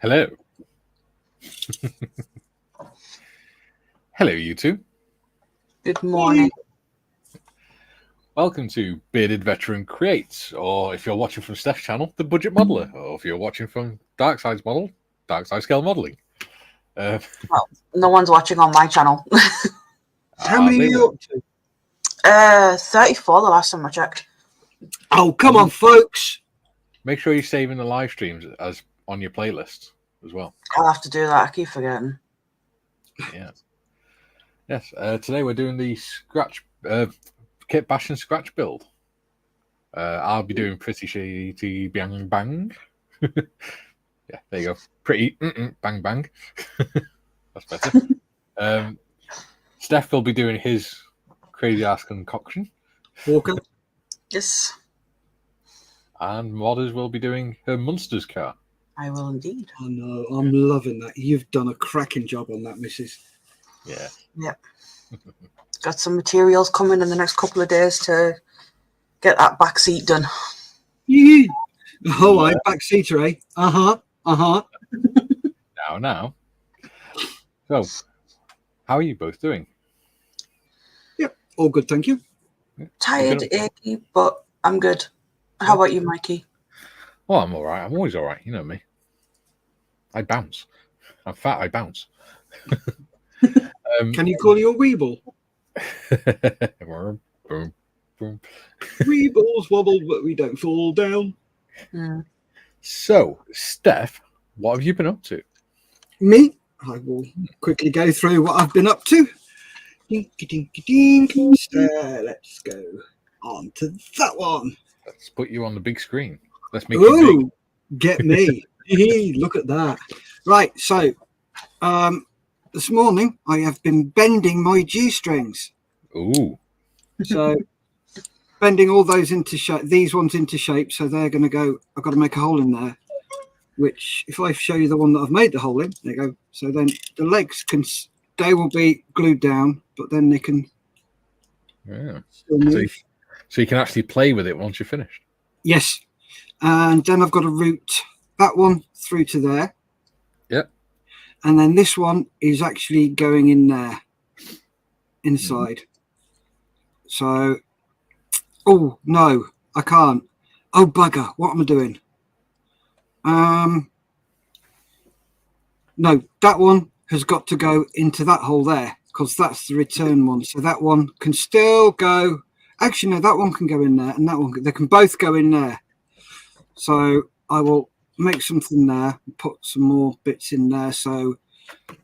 Hello. Hello, you two. Good morning. Welcome to Bearded Veteran Creates, or if you're watching from Steff's channel, The Budget Modeler, or if you're watching from Dark Side's model, Dark Side Scale Modeling. Well, no one's watching on my channel. How many are you up to? 34 the last time I checked. Oh, come on, folks. Make sure you're saving the live streams as on your playlist as well. I'll have to do that. I keep forgetting. Yeah. Yes. Today we're doing the kit bash and scratch build. I'll be doing pretty shitty bang bang. Yeah, there you go. Pretty bang bang. That's better. Steff will be doing his crazy ass concoction. Walker. Yes, And Modders will be doing her monsters car. I will indeed. Oh, no, I'm loving that. You've done a cracking job on that, Mrs. Yeah. Yep. Got some materials coming in the next couple of days to get that back seat done. Yee. Oh, I backseater, eh? Uh-huh. Now. So, how are you both doing? Yep, all good, thank you. Tired, achy, but I'm good. How about you, Mikey? Well, I'm all right. I'm always all right. You know me. I bounce. I'm fat. I bounce. Can you call you a weeble? Boom, boom. Weebles wobble, but we don't fall down. So, Steff, what have you been up to? Me? I will quickly go through what I've been up to. So, let's go on to that one. Let's put you on the big screen. Let's make you big. Get me. Look at that. Right, so this morning I have been bending my G-strings. Ooh. So bending all those into shape, these ones into shape, so they're going to go, I've got to make a hole in there, which if I show you the one that I've made the hole in, there you go. So then the legs they will be glued down, but then they can Yeah. still move. So you can actually play with it once you're finished. Yes. And then I've got to route that one through to there. Yep. And then this one is actually going in there, inside. So, oh, no, I can't. Oh, bugger. What am I doing? No, that one has got to go into that hole there because that's the return one. So that one can still go. Actually, no, that one can go in there and that one, they can both go in there. So I will make something there, put some more bits in there. So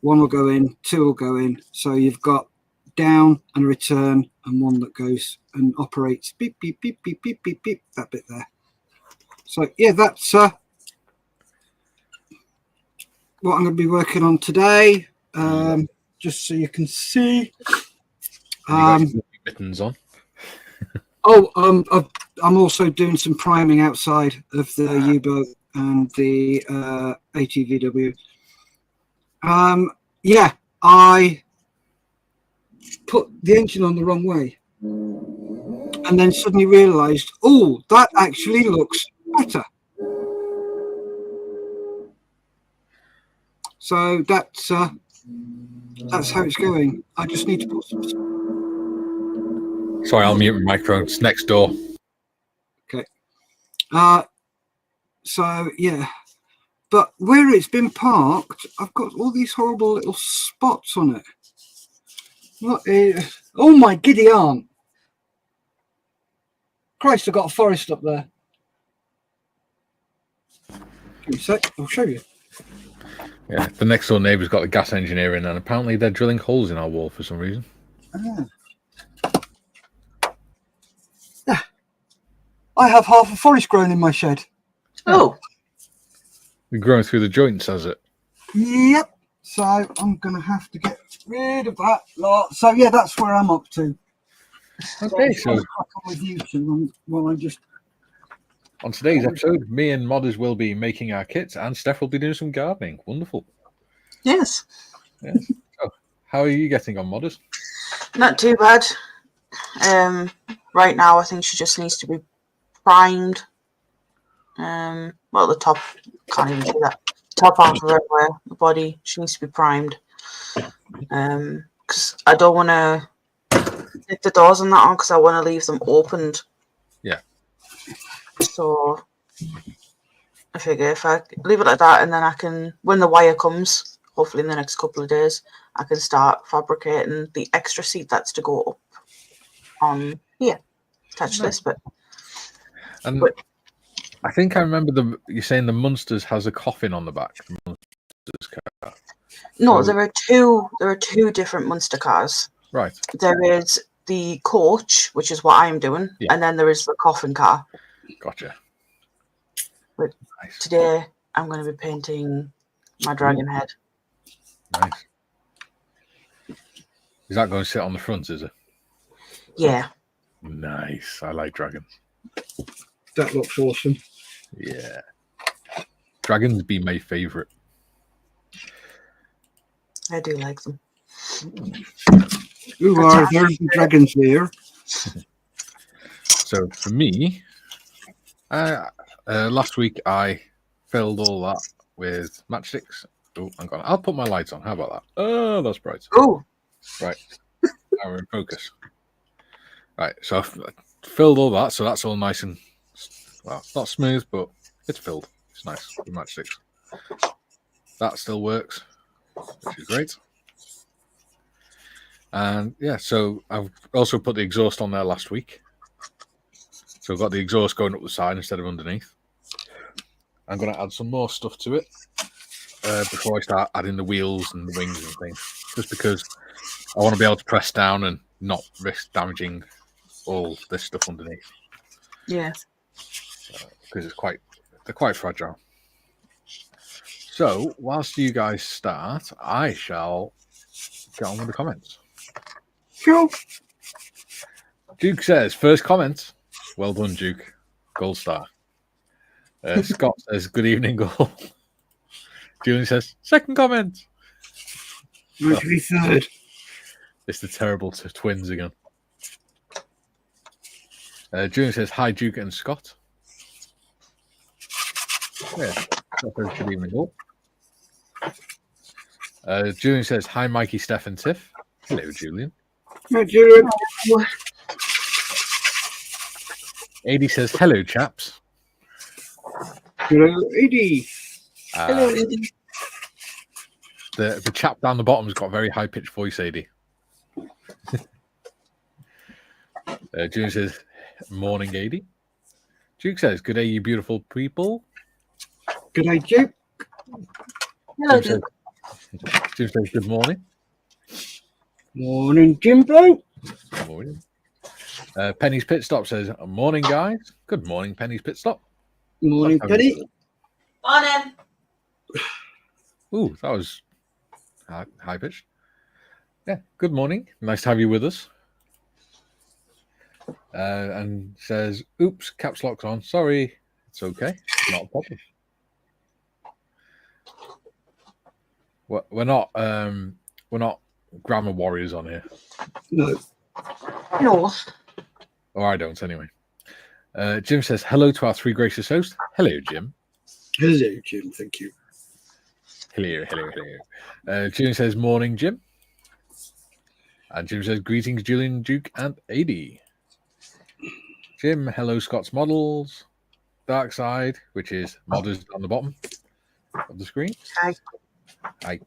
one will go in, two will go in. So you've got down and return and one that goes and operates beep, beep, beep, beep, beep, beep, beep, that bit there. So yeah, that's what I'm going to be working on today. Just so you can see. Mittens on. I'm also doing some priming outside of the U-boat and the ATVW. Yeah, I put the engine on the wrong way and then suddenly realized, oh, that actually looks better. So that's how it's going. I just need to put some. Sorry, I'll mute my microphone. It's next door. Okay. So yeah, but where it's been parked, I've got all these horrible little spots on it. What is? Oh my giddy aunt! Christ, I've got a forest up there. Give me a sec, I'll show you. Yeah, the next door neighbour's got a gas engineer in, and apparently they're drilling holes in our wall for some reason. Yeah, I have half a forest grown in my shed. Oh, We're growing through the joints, has it? Yep. So I'm gonna have to get rid of that lot. So yeah, that's where I'm up to. Okay, so I'll crack on with you two while I just. On today's episode, me and Modders will be making our kits, and Steff will be doing some gardening. Wonderful. yes. Yes. So, how are you getting on, Modders? Not too bad. Right now, I think she just needs to be primed. Well, the top, can't even see that. top half of her anyway, the body. She needs to be primed. Because I don't want to take the doors on that one because I want to leave them opened. Yeah. So I figure if I leave it like that, and then I can, when the wire comes, hopefully in the next couple of days, I can start fabricating the extra seat that's to go up on here, attached to this bit. And I think I remember you saying the Munsters has a coffin on the back. The Munsters car. No, there are two different Munster cars. Right. There is the coach, which is what I'm doing, and then there is the coffin car. Gotcha. But nice. Today I'm going to be painting my dragon head. Nice. Is that going to sit on the front, is it? Yeah. Nice. I like dragons. That looks awesome. Yeah. Dragons be my favourite. I do like them. Who are there? The dragons here. So for me, last week I filled all that with matchsticks. Oh, hang on. I'll put my lights on. How about that? Oh, that's bright. Oh. Right. Now we're in focus. Right. So I've filled all that. So that's all nice and, well, not smooth, but it's filled. It's nice with matchsticks. That still works, which is great. And yeah, so I've also put the exhaust on there last week. So I've got the exhaust going up the side instead of underneath. I'm going to add some more stuff to it before I start adding the wheels and the wings and things. Just because I want to be able to press down and not risk damaging all this stuff underneath. Yeah. Because they're quite fragile. So whilst you guys start, I shall get on with the comments. Sure. Duke says, first comment. Well done, Duke. Gold star. Scott says, good evening, all. Julian says, second comment. Maybe third. It's the terrible twins again. Julian says, hi, Duke and Scott. Yeah, good evening, all. Julian says, hi, Mikey, Steff and Tiff. Hello, Julian. Hi, Julian. Adi says, hello, chaps. Hello, Edie. Hello, Edie. The chap down the bottom's got a very high-pitched voice, Adi. Julian says, morning, Adi. Duke says, good day, you beautiful people. Good day, Duke. Hello, Duke. Duke says, good morning. Morning, Jimbo. Good morning. Penny's Pit Stop says, morning, guys. Good morning, Penny's Pit Stop. Morning, Penny. Morning. Ooh, that was high pitched. Yeah, good morning. Nice to have you with us. And says, oops, caps lock's on. Sorry. It's okay. Not a problem. We're not grammar warriors on here. No. No. Or I don't, anyway. Jim says, hello to our three gracious hosts. Hello, Jim. Hello, Jim. Thank you. Hello. Julian says, morning, Jim. And Jim says, greetings, Julian, Duke, and Adi. Jim, hello, Scott's Models. Dark Side, which is modders on the bottom of the screen. Hi. Hi.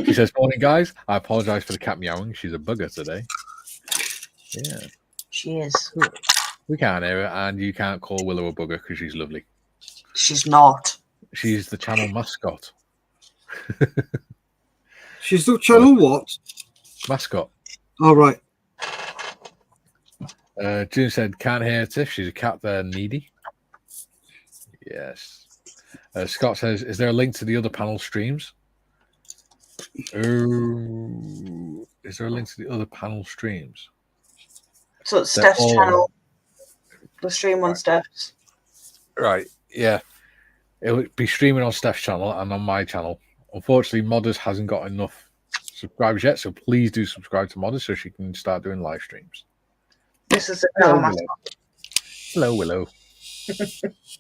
She says, morning, guys. I apologize for the cat meowing. She's a bugger today. Yeah. She is. Cool. We can't hear her, and you can't call Willow a bugger because she's lovely. She's not. She's the channel mascot. She's the channel what? Mascot. All right. June said, can't hear Tiff. She's a cat there, needy. Yes. Scott says, is there a link to the other panel streams? Oh, is there a link to the other panel streams? So it's Steff's channel. The stream on Steff's. Right, yeah. It'll be streaming on Steff's channel and on my channel. Unfortunately, Modders hasn't got enough subscribers yet, so please do subscribe to Modders so she can start doing live streams. This is the channel mascot. Hello, Willow.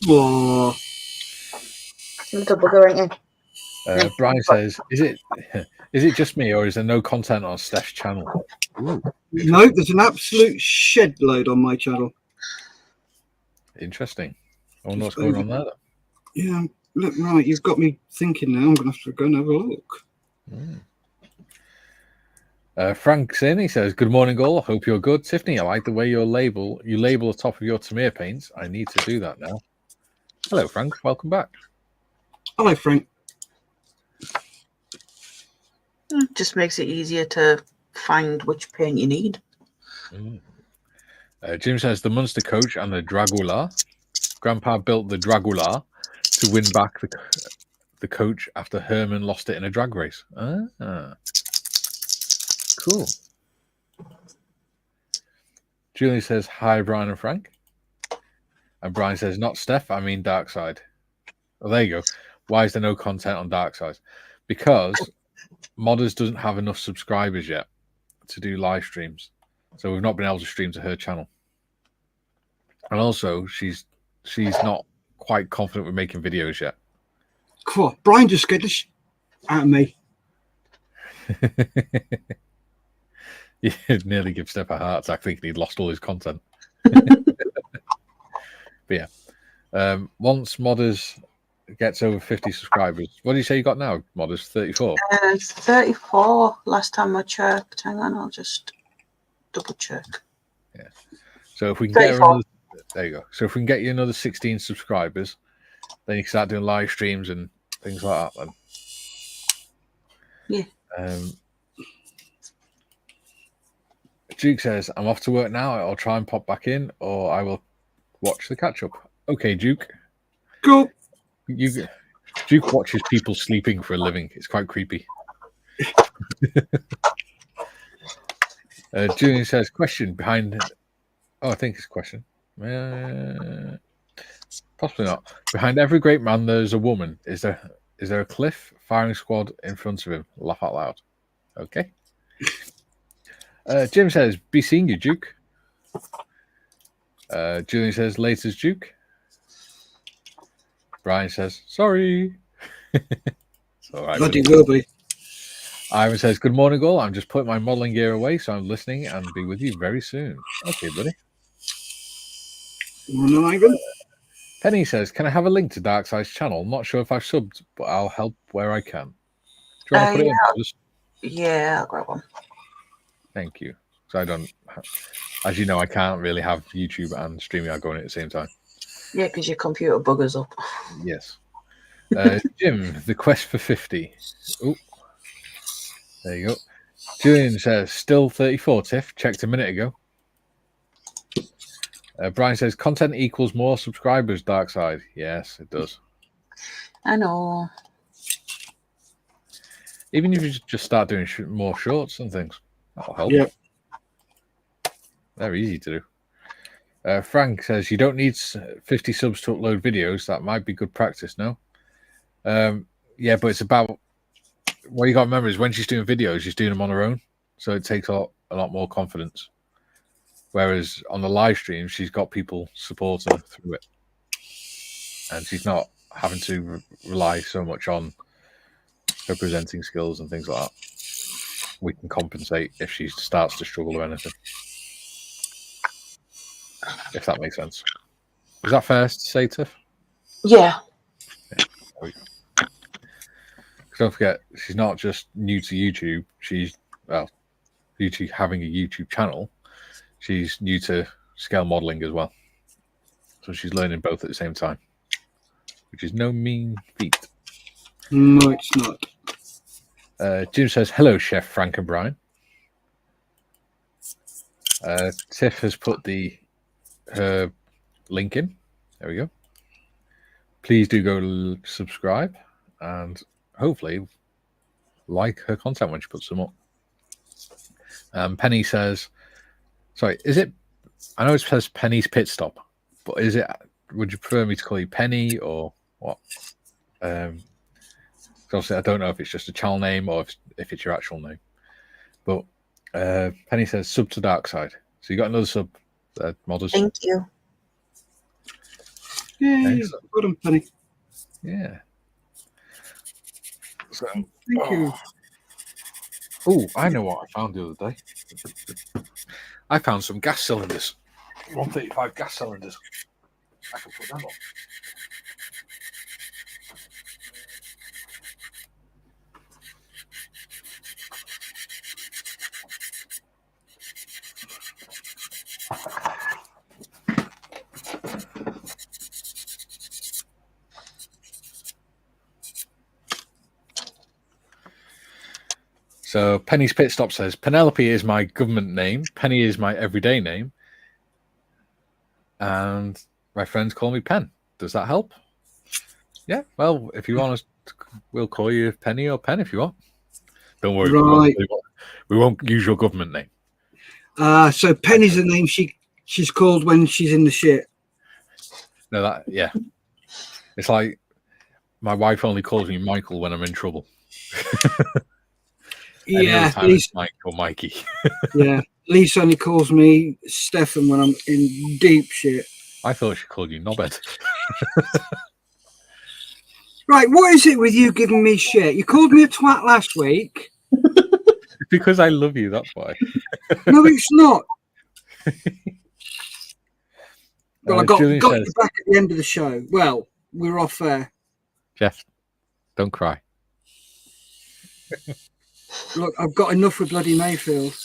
Whoa. Little bugger, ain't you? Brian says, "Is it just me, or is there no content on Steff's channel?" Ooh, No, there's an absolute shed load on my channel. interesting. I wonder what's going on there. Yeah, look, right, you've got me thinking now. I'm going to have to go and have a look. Frank's in. He says, "Good morning, all. Hope you're good. Tiffany, I like the way you label the top of your Tamiya paints. I need to do that now." Hello, Frank. Welcome back. Hello, Frank. Just makes it easier to find which paint you need. Jim says, "The Munster coach and the Dragula. Grandpa built the Dragula to win back the coach after Herman lost it in a drag race." Cool. Julie says, "Hi, Brian and Frank." And Brian says, "Not Steff, I mean Dark Side." Oh, there you go. Why is there no content on Dark Side? Because Modders doesn't have enough subscribers yet to do live streams. So we've not been able to stream to her channel. And also, she's not quite confident with making videos yet. Cool. Brian just scared the out of me. You nearly give Steff a heart attack thinking he'd lost all his content. But yeah, once Modders gets over 50 subscribers, what do you say you got now, Modders? 34? 34 last time I checked. Hang on, I'll just double check. Yeah. So if we can 34. get there you go. So if we can get you another 16 subscribers, then you can start doing live streams and things like that. Then. Yeah. Duke says, "I'm off to work now. I'll try and pop back in, or I will watch the catch up." Okay, Duke. Cool. Duke watches people sleeping for a living. It's quite creepy. Julian says, "Question behind." Oh, I think it's a question. Possibly not. Behind every great man, there's a woman. Is there a cliff? Firing squad in front of him. Laugh out loud. Okay. Jim says, "Be seeing you, Duke." Julian says, "Later's Duke." Brian says, "Sorry." It's all right. Bloody will be. Ivan says, "Good morning, all. I'm just putting my modelling gear away, so I'm listening and be with you very soon." Okay, buddy. Morning, Ivan. Penny says, "Can I have a link to Darkside's channel? Not sure if I've subbed, but I'll help where I can." Do you want to put it in? Yeah, I'll grab one. Thank you. So I don't, as you know, I can't really have YouTube and StreamYard going at the same time. Yeah, because your computer buggers up. Yes. Jim, the quest for 50. Oh, there you go. Julian says, "Still 34, Tiff. Checked a minute ago." Brian says, "Content equals more subscribers, Dark Side." Yes, it does. I know. Even if you just start doing more shorts and things, that'll help. Yeah. They're easy to do. Frank says, "You don't need 50 subs to upload videos. That might be good practice, no?" Yeah, but it's about what you got to remember is when she's doing videos, she's doing them on her own. So it takes a lot more confidence. Whereas on the live stream, she's got people supporting her through it. And she's not having to rely so much on her presenting skills and things like that. We can compensate if she starts to struggle or anything. If that makes sense. Is that fair to say, Tiff? Yeah. Don't forget, she's not just new to YouTube. She's, new to having a YouTube channel. She's new to scale modeling as well. So she's learning both at the same time, which is no mean feat. No, it's not. Jim says, "Hello, Chef Frank and Brian." Tiff has put her link in. There we go. Please do go subscribe and hopefully like her content when she puts them up. Penny says, sorry, is it, I know it says Penny's Pit Stop, but is it, would you prefer me to call you Penny or what? Obviously I don't know if it's just a channel name or if it's your actual name. But Penny says, "Sub to Dark Side." So you got another sub, Modders. Thank you. Yay, well done, Penny. Yeah. So, Thank you. Oh, I know what I found the other day. I found some gas cylinders. 135 gas cylinders. I can put them on. So Penny's Pit Stop says, Penelope is my government name. Penny is my everyday name. And my friends call me Pen. Does that help? Yeah. Well, if you want us, we'll call you Penny or Pen if you want. Don't worry. Right. We won't use your government name. So Penny's the name she's called when she's in the shit. No, yeah. It's like my wife only calls me Michael when I'm in trouble. Yeah, it's Mike or Mikey. Yeah, Lisa only calls me Stefan when I'm in deep shit. I thought she called you Knobhead. Right, what is it with you giving me shit? You called me a twat last week. Because I love you, that's why. No, it's not. Well, I got you back at the end of the show. Well, we were off air. Jeff, don't cry. Look, I've got enough with bloody Mayfield.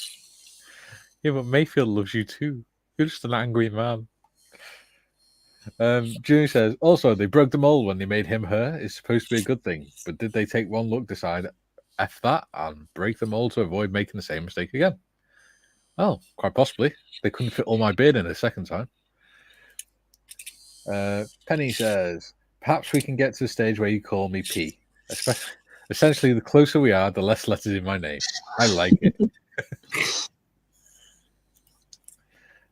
Yeah, but Mayfield loves you too. You're just an angry man. Junior says, also, they broke the mold when they made him her. It's supposed to be a good thing. But did they take one look, decide, F that, and break the mold to avoid making the same mistake again? Well, quite possibly. They couldn't fit all my beard in a second time. Penny says, perhaps we can get to the stage where you call me P. Essentially, the closer we are, the less letters in my name. I like it.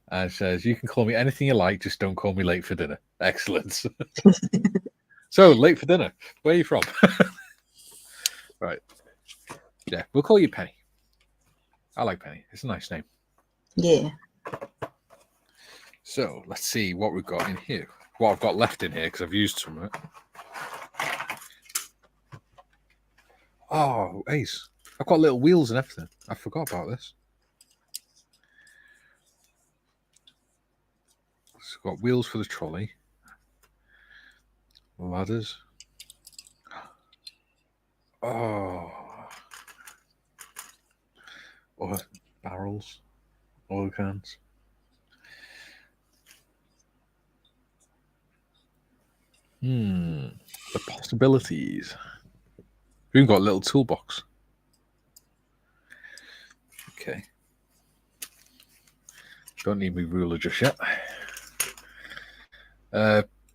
And says, you can call me anything you like, just don't call me late for dinner. Excellent. So, late for dinner. Where are you from? Right. Yeah, we'll call you Penny. I like Penny. It's a nice name. Yeah. So, let's see what we've got in here. What I've got left in here, because I've used some of it. Oh, Ace. I've got little wheels and everything. I forgot about this. It's got wheels for the trolley. Ladders. Oh. Barrels. Oil cans. The possibilities. We've even got a little toolbox. Okay. Don't need my ruler just yet.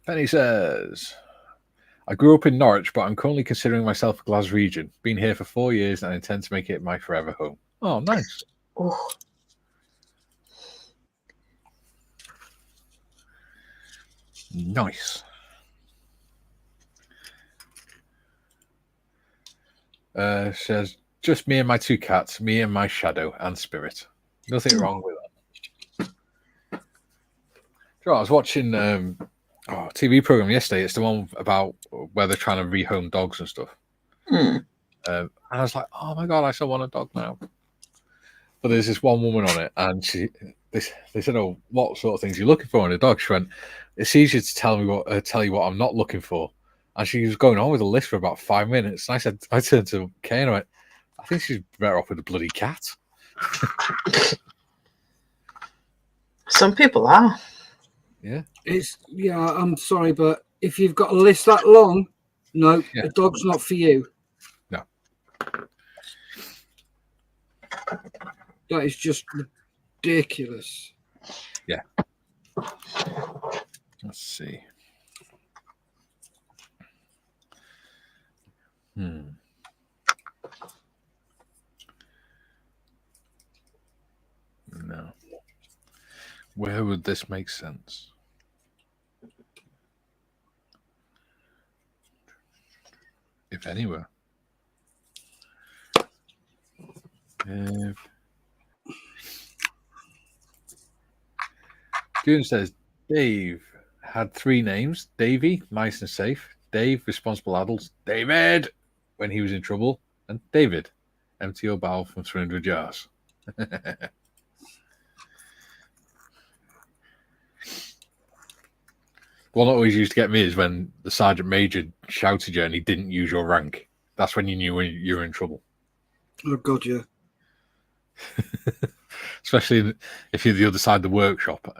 Penny says, I grew up in Norwich, but I'm currently considering myself a Glaswegian. Been here for 4 years and I intend to make it my forever home. Oh, nice. Oh. Nice. Says, just me and my 2 cats, me and my shadow and spirit. Nothing wrong with that. I was watching a TV program yesterday. It's the one about where they're trying to rehome dogs and stuff. And I was like, oh my God, I so want a dog now. But there's this one woman on it, and they said, oh, what sort of things are you looking for in a dog? She went, it's easier to tell you what I'm not looking for. And she was going on with a list for about 5 minutes. And I turned to Kay and I went, I think she's better off with a bloody cat. Some people are. Yeah. I'm sorry, but if you've got a list that long, no, the dog's not for you. No. That is just ridiculous. Yeah. Let's see. No. Where would this make sense? If anywhere. June says, Dave had 3 names. Davey, nice and safe. Dave, responsible adults. David! when he was in trouble. And David, empty your barrel from 300 jars. One that always used to get me is when the sergeant major shouted you and he didn't use your rank. That's when you knew you were in trouble. Oh, God, yeah. Especially if you're the other side of the workshop,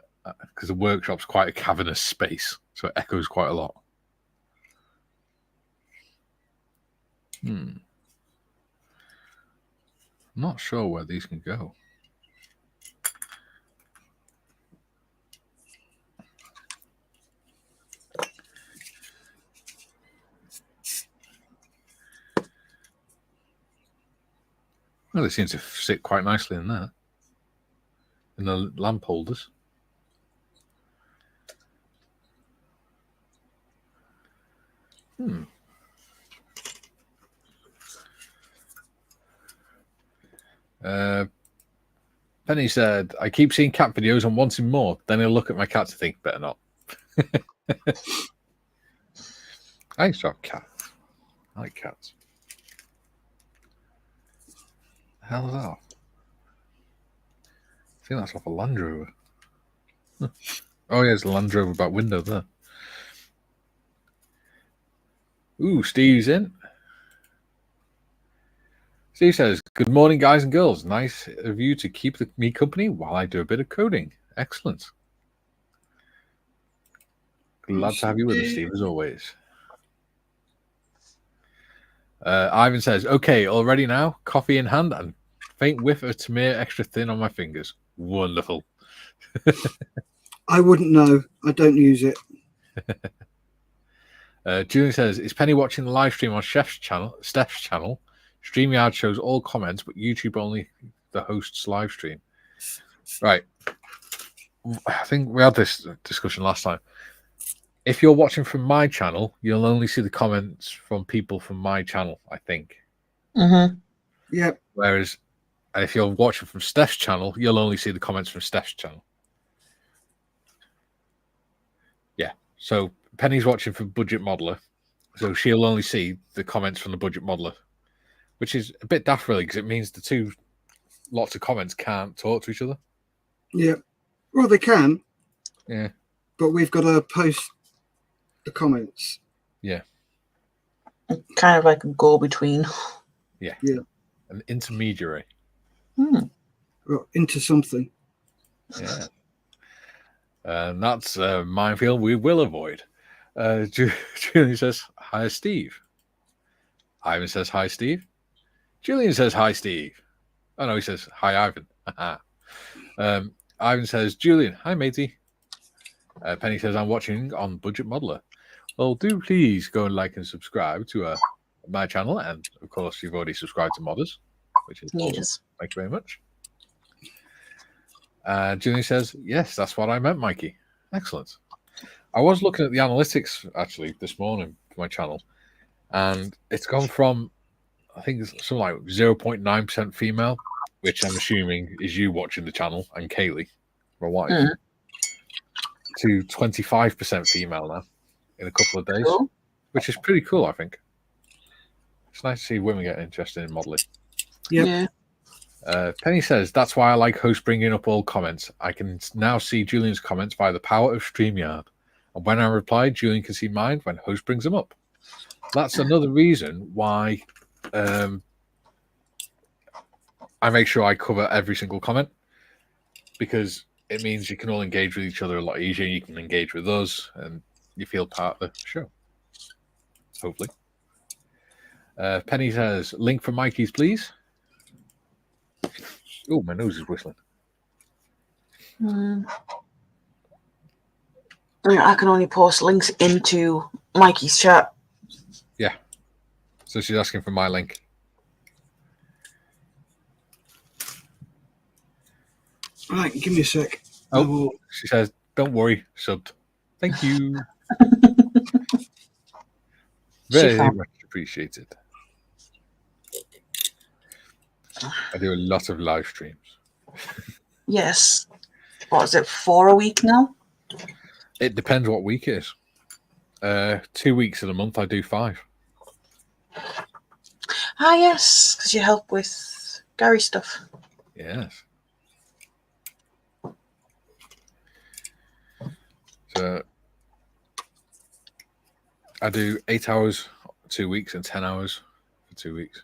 because the workshop's quite a cavernous space, so it echoes quite a lot. I'm not sure where these can go. Well, they seem to sit quite nicely in there, in the lamp holders. Penny said, I keep seeing cat videos and wanting more. Then I'll look at my cats and think, better not. I used to have cats. I like cats. The hell is that? I think that's off a Land Rover. Oh, yeah, there's a Land Rover back window there. Ooh, Steve's in. Steve says, good morning, guys and girls. Nice of you to keep me company while I do a bit of coding. Excellent. Glad to have you with us, Steve, as always. Ivan says, okay, all ready now? Coffee in hand and faint whiff of Tamiya extra thin on my fingers. Wonderful. I wouldn't know. I don't use it. Julian says, is Penny watching the live stream on Steph's channel? StreamYard shows all comments, but YouTube only the host's live stream. Right. I think we had this discussion last time. If you're watching from my channel, you'll only see the comments from people from my channel, I think. Mm-hmm. Yep. Whereas if you're watching from Steff's channel, you'll only see the comments from Steff's channel. Yeah. So Penny's watching from Budget Modeler, so she'll only see the comments from the Budget Modeler, which is a bit daft, really, because it means the two lots of comments can't talk to each other. Yeah. Well, they can. Yeah. But we've got to post the comments. Yeah. Kind of like a go-between. Yeah. Yeah. An intermediary. Well, into something. Yeah. And that's a minefield we will avoid. Julian says, hi, Steve. Ivan says, hi, Steve. Julian says, hi, Steve. Oh, no, he says, hi, Ivan. Ivan says, Julian, hi, matey. Penny says, I'm watching on Budget Modeler. Well, do please go and like and subscribe to my channel. And, of course, you've already subscribed to Modders, which is awesome. Yes. Thank you very much. Julian says, yes, that's what I meant, Mikey. Excellent. I was looking at the analytics, actually, this morning for my channel. And it's gone from, I think it's something like 0.9% female, which I'm assuming is you watching the channel, and Kaylee, my wife, to 25% female now in a couple of days, Cool. which is pretty cool, I think. It's nice to see women getting interested in modeling. Yep. Yeah. Penny says, that's why I like host bringing up all comments. I can now see Julian's comments by the power of StreamYard. And when I reply, Julian can see mine when host brings them up. That's another reason why I make sure I cover every single comment, because it means you can all engage with each other a lot easier. You can engage with us and you feel part of the show. Hopefully. Penny says, link for Mikey's, please. Oh, my nose is whistling. I can only post links into Mikey's chat. Yeah. So she's asking for my link. All right, give me a sec. Oh, she says, don't worry, subbed. Thank you. Very much appreciated. I do a lot of live streams. Yes. What is it, 4 a week now? It depends what week it is. 2 weeks in a month, I do 5. Ah, yes, because you help with Gary stuff. Yes. So I do 8 hours 2 weeks and 10 hours for 2 weeks.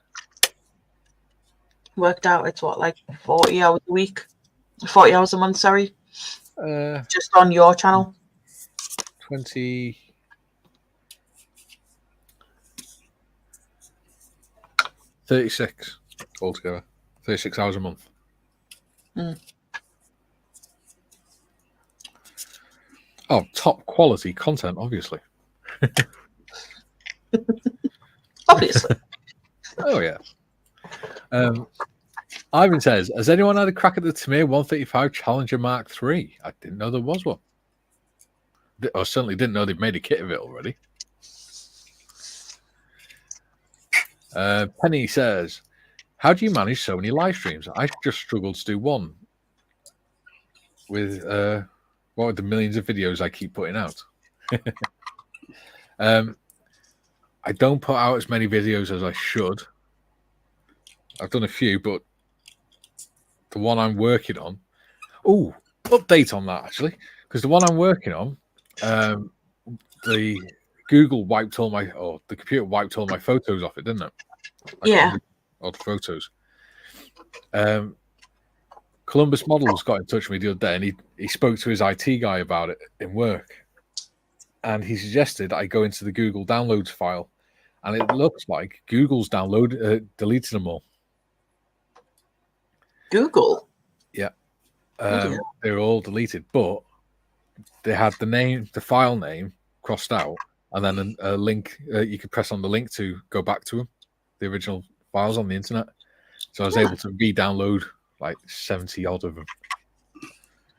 Worked out, it's what, like 40 hours a week? 40 hours a month, sorry. Just on your channel. 20. 36 altogether. 36 hours a month. Mm. Oh, top quality content, obviously. Obviously. Oh, yeah. Ivan says, has anyone had a crack at the Tamiya 135 Challenger Mark III? I didn't know there was one. I certainly didn't know they'd made a kit of it already. Penny says, how do you manage so many live streams? I just struggled to do one with what with the millions of videos I keep putting out. I don't put out as many videos as I should. I've done a few, but the one I'm working on, update on that actually, because the one I'm working on, the Google wiped all my, or the computer wiped all my photos off it, didn't it? Yeah. Odd photos. Columbus Models got in touch with me the other day, and he spoke to his IT guy about it in work, and he suggested I go into the Google Downloads file, and it looks like Google's deleted them all. Google? Yeah. They were all deleted, but they had the file name crossed out, and then a link. You could press on the link to go back to them, the original files on the internet. So I was able to re-download like 70 odd of them.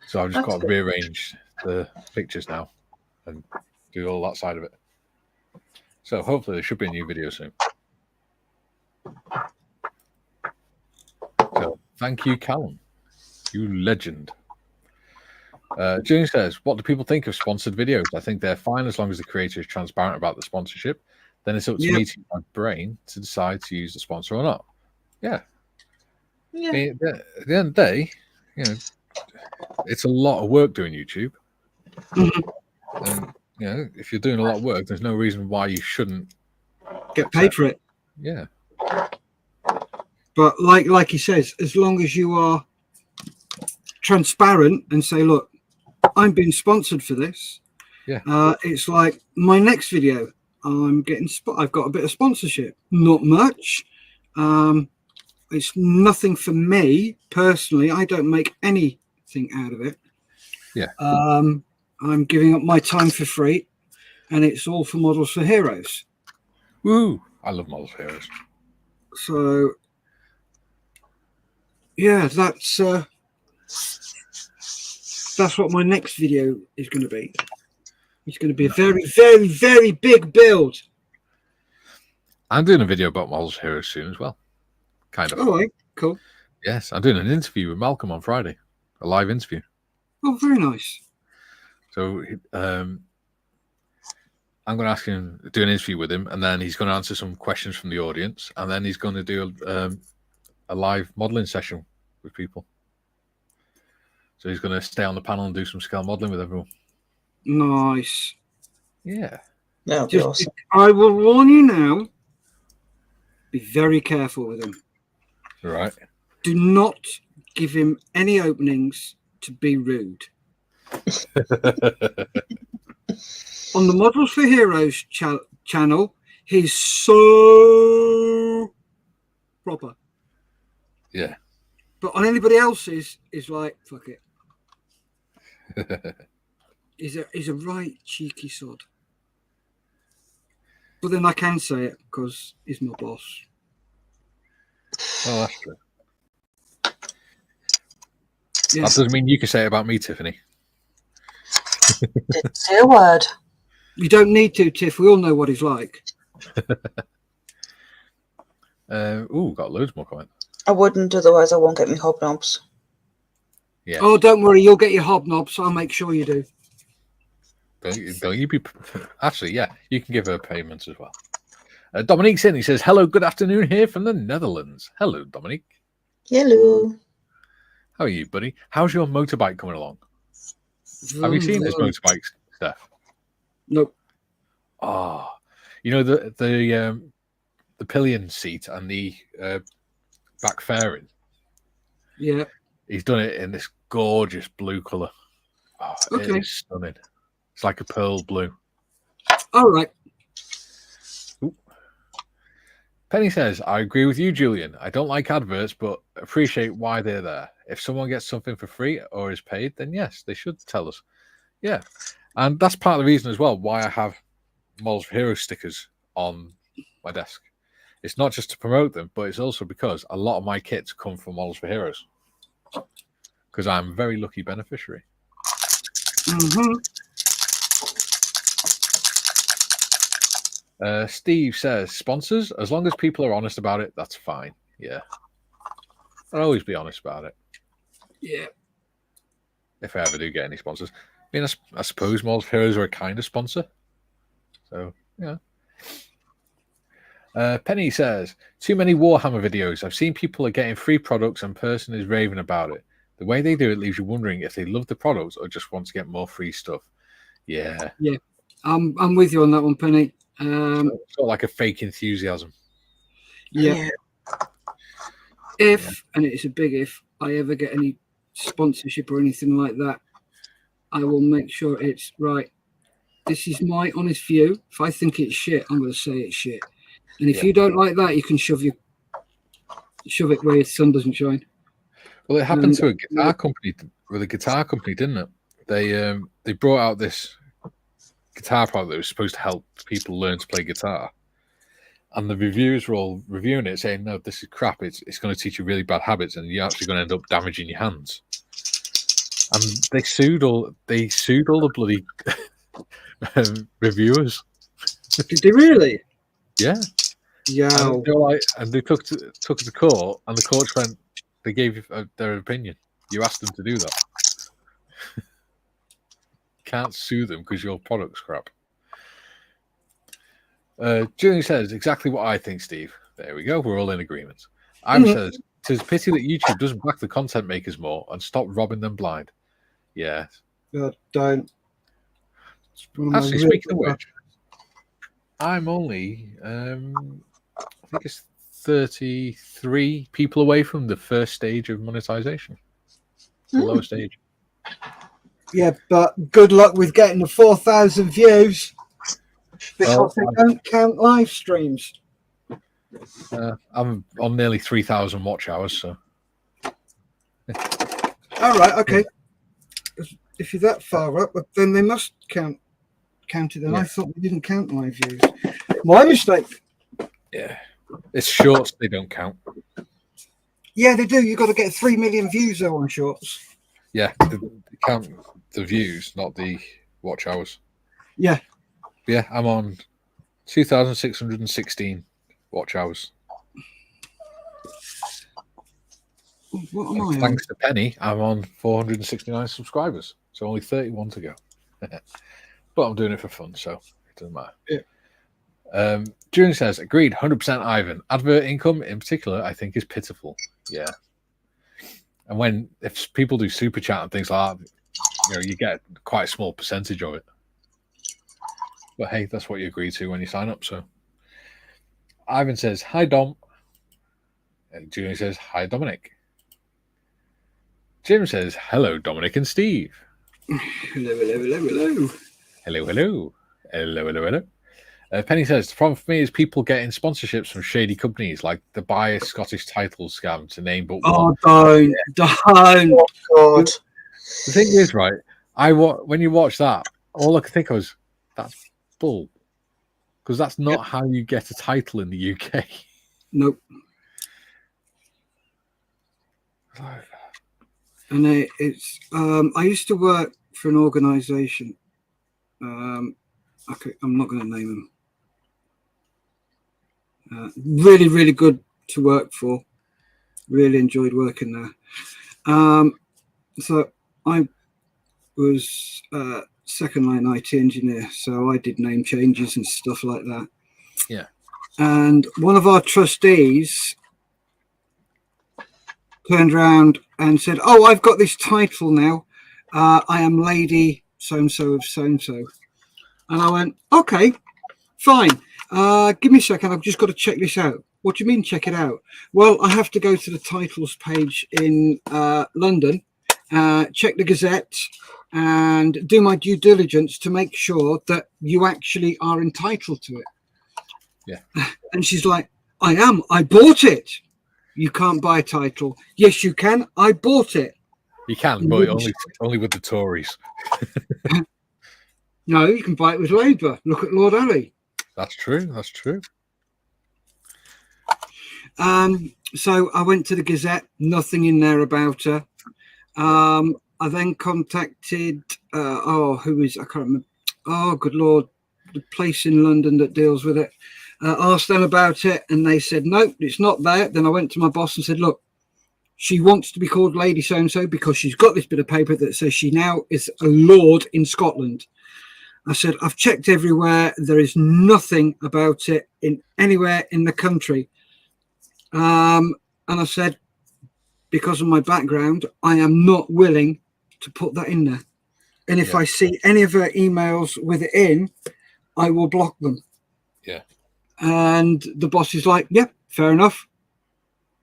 So I've just got to rearrange the pictures now and do all that side of it. So hopefully there should be a new video soon. So thank you, Callum. You legend. June says, what do people think of sponsored videos? I think they're fine as long as the creator is transparent about the sponsorship. Then it's up to me to my brain to decide to use the sponsor or not. Yeah. Yeah. I mean, at the end of the day, you know, it's a lot of work doing YouTube. And, you know, if you're doing a lot of work, there's no reason why you shouldn't get paid for it. Yeah. But like he says, as long as you are transparent and say, look, I'm being sponsored for this. Yeah. It's like my next video, I've got a bit of sponsorship, not much. It's nothing for me personally. I don't make anything out of it. Yeah. I'm giving up my time for free, and it's all for Models for Heroes. Woo! I love Models for Heroes. So, yeah, that's what my next video is going to be. It's going to be a very, very, very big build. I'm doing a video about Models for Heroes soon as well. Kind of. All right, cool. Yes, I'm doing an interview with Malcolm on Friday. A live interview. Oh, very nice. So I'm going to ask him, do an interview with him, and then he's going to answer some questions from the audience, and then he's going to do a live modelling session with people. So he's going to stay on the panel and do some scale modelling with everyone. Nice. Yeah. That'll be awesome. I will warn you now, be very careful with him. Right. Do not give him any openings to be rude. On the Models for Heroes channel, he's so proper. Yeah. But on anybody else's, is like, fuck it. He's a right cheeky sod. But then I can say it because he's my boss. Oh, that's true. Yes. That doesn't mean you can say it about me, Tiffany. Didn't say a word. You don't need to, Tiff. We all know what he's like. Got loads more comments. I wouldn't, otherwise I won't get me hobnobs. Yeah. Oh, don't worry. You'll get your hobnobs. I'll make sure you do. Don't you be... Actually, yeah, you can give her payments as well. Dominique's in. He says, hello, good afternoon here from the Netherlands. Hello, Dominique. Hello. How are you, buddy? How's your motorbike coming along? Have you seen this motorbike, Steph? Nope. Oh, you know the pillion seat and the back fairing? Yeah. He's done it in this gorgeous blue colour. Oh, Okay. it is stunning. It's like a pearl blue. All right. Ooh. Penny says, I agree with you, Julian. I don't like adverts, but appreciate why they're there. If someone gets something for free or is paid, then yes, they should tell us. Yeah. And that's part of the reason as well why I have Models for Heroes stickers on my desk. It's not just to promote them, but it's also because a lot of my kits come from Models for Heroes. Because I'm a very lucky beneficiary. Mm-hmm. Steve says, sponsors, as long as people are honest about it, that's fine. Yeah. I'll always be honest about it. Yeah. If I ever do get any sponsors. I mean, I suppose Models for Heroes are a kind of sponsor. So, yeah. Penny says, too many Warhammer videos. I've seen people are getting free products and person is raving about it. The way they do it leaves you wondering if they love the products or just want to get more free stuff. Yeah. Yeah. I'm with you on that one, Penny. Sort of like a fake enthusiasm. Yeah. If, and it's a big if, I ever get any sponsorship or anything like that, I will make sure it's right. This is my honest view. If I think it's shit, I'm going to say it's shit. And if you don't like that, you can shove it where your sun doesn't shine. Well, it happened to a guitar company with a guitar company, didn't it? They brought out this guitar product that was supposed to help people learn to play guitar, and the reviewers were all reviewing it, saying, "No, this is crap. It's going to teach you really bad habits, and you're actually going to end up damaging your hands." And they sued all the bloody reviewers. Did they really? Yeah. Yeah. And they were like, and they took it to court, and the courts went. They gave their opinion. You asked them to do that. Can't sue them because your product's crap. Julian says exactly what I think, Steve. There we go. We're all in agreement. Ivan says it's a pity that YouTube doesn't back the content makers more and stop robbing them blind. Yeah. God, don't. Actually, speaking of which, I'm only I think it's 33 people away from the first stage of monetization. The lowest stage. Yeah, but good luck with getting the 4,000 views because they don't count live streams. I'm on nearly 3,000 watch hours, so. All right, okay. If you're that far up, then they must count it. And I thought we didn't count live views. My mistake. Yeah, it's shorts they don't count. Yeah, they do. You've got to get 3 million views though on shorts. Yeah, they count the views, not the watch hours. Yeah. Yeah, I'm on 2,616 watch hours. What am I Thanks to Penny, I'm on 469 subscribers. So only 31 to go. But I'm doing it for fun, so it doesn't matter. Yeah. June says, agreed, 100% Ivan. Advert income in particular, I think, is pitiful. Yeah. And if people do super chat and things like that, you get quite a small percentage of it. But hey, that's what you agree to when you sign up. So Ivan says, hi, Dom. And June says, hi, Dominic. Jim says, hello, Dominic and Steve. Hello, hello, hello, hello. Hello, hello. Hello, hello, hello. Penny says, the problem for me is people getting sponsorships from shady companies like the Bias Scottish title scam, to name but one. Oh, don't. Oh, God. The thing is, right, when you watch that, all I could think of was, that's bull. Because that's not how you get a title in the UK. Nope. And it's I used to work for an organisation. Okay, I'm not going to name them. Really, really good to work for. Really enjoyed working there. So I was second line IT engineer, so I did name changes and stuff like that. Yeah. and one of our trustees turned around and said, "Oh, I've got this title now. I am Lady so-and-so of so-and-so." And I went, "Okay, fine. Give me a second. I've just got to check this out." "What do you mean, check it out?" "Well, I have to go to the titles page in London, check the Gazette, and do my due diligence to make sure that you actually are entitled to it." Yeah. And she's like, "I am. I bought it." "You can't buy a title." "Yes, you can. I bought it." You can, but only with the Tories. "No, you can buy it with Labour. Look at Lord Ali." That's true. That's true. So I went to the Gazette, nothing in there about her. I then contacted, I can't remember. Oh, good Lord, the place in London that deals with it. Asked them about it, and they said, "No, it's not there." Then I went to my boss and said, "Look, she wants to be called Lady So-and-so because she's got this bit of paper that says she now is a lord in Scotland." I said, "I've checked everywhere. There is nothing about it anywhere in the country." And I said, because of my background, I am not willing to put that in there. And if I see any of her emails with it in, I will block them. Yeah. And the boss is like, "Yep, fair enough."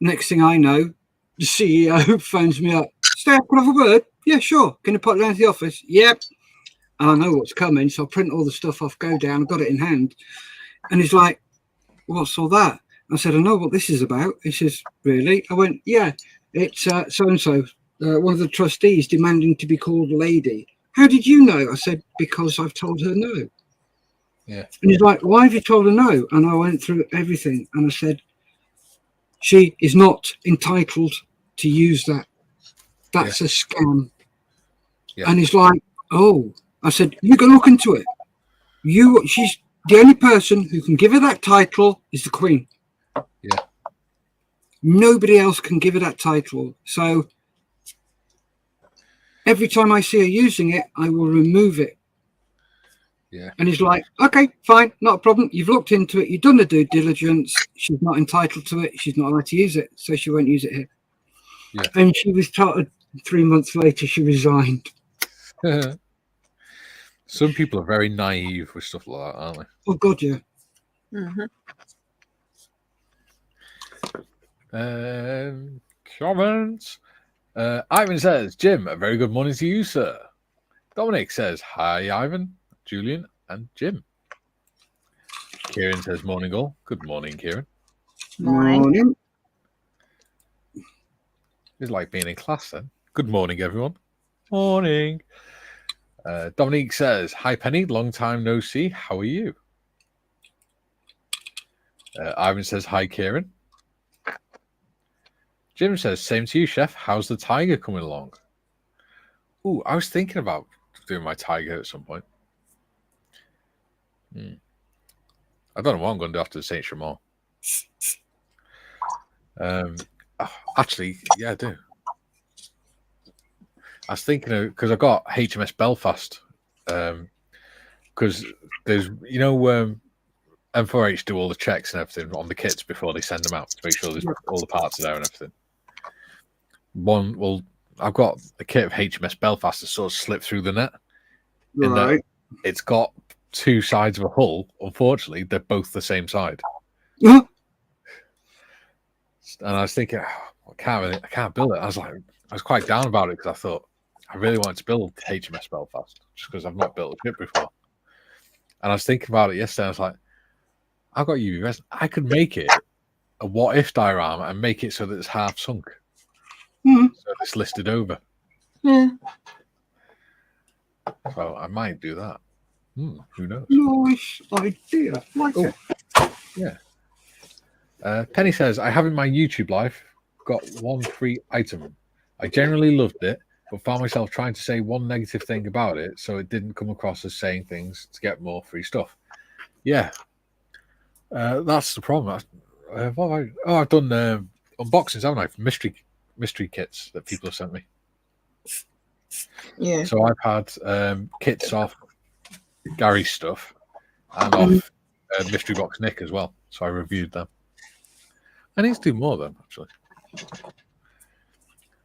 Next thing I know, the CEO phones me up. "Steff, can I have a word?" "Yeah, sure. Can you pop down to the office?" "Yep." And I know what's coming, so I print all the stuff off, go down, I've got it in hand. And he's like, "What's all that?" I said, "I know what this is about." He says, "Really?" I went, "Yeah, it's so-and-so, one of the trustees demanding to be called Lady." "How did you know?" I said, "Because I've told her no." Yeah. And he's like, "Why have you told her no?" And I went through everything, and I said, "She is not entitled to use that. That's a scam." Yeah. And he's like, "Oh." I said, "You go look into it. She's the only person who can give her that title is the Queen. Yeah. Nobody else can give her that title. So every time I see her using it, I will remove it." Yeah. And he's like, "Okay, fine, not a problem. You've looked into it. You've done the due diligence. She's not entitled to it. She's not allowed to use it. So she won't use it here." Yeah. And she was told 3 months later, she resigned. Some people are very naive with stuff like that, aren't they? Oh, God, yeah. Comments. Ivan says, "Jim, a very good morning to you, sir." Dominic says, "Hi, Ivan, Julian, and Jim." Kieran says, "Morning all." Good morning, Kieran. Morning. It's like being in class then. Good morning, everyone. Morning. Dominique says, "Hi, Penny. Long time no see. How are you?" Ivan says, "Hi, Kieran." Jim says, "Same to you, Chef. How's the tiger coming along?" Ooh, I was thinking about doing my tiger at some point. I don't know what I'm going to do after the Saint Chamond. Actually, yeah, I do. I was thinking of, because I got HMS Belfast, because there's, M4H do all the checks and everything on the kits before they send them out to make sure there's all the parts are there and everything. I've got a kit of HMS Belfast that sort of slipped through the net. In that it's got two sides of a hull. Unfortunately, they're both the same side. And I was thinking, I can't build it. I was quite down about it because I thought I really wanted to build HMS Belfast just because I've not built a ship before. And I was thinking about it yesterday. I was like, I've got UV resin. I could make it a what if diorama and make it so that it's half sunk. So it's listed over. Yeah. So I might do that. Who knows? Nice idea. Like it. Yeah. Penny says, "I have in my YouTube life got one free item. I generally loved it, but found myself trying to say one negative thing about it, so it didn't come across as saying things to get more free stuff." Yeah. That's the problem. I've done unboxings, haven't I? Mystery kits that people have sent me. Yeah. So I've had kits off Gary's stuff and off Mystery Box Nick as well. So I reviewed them. I need to do more of them, actually.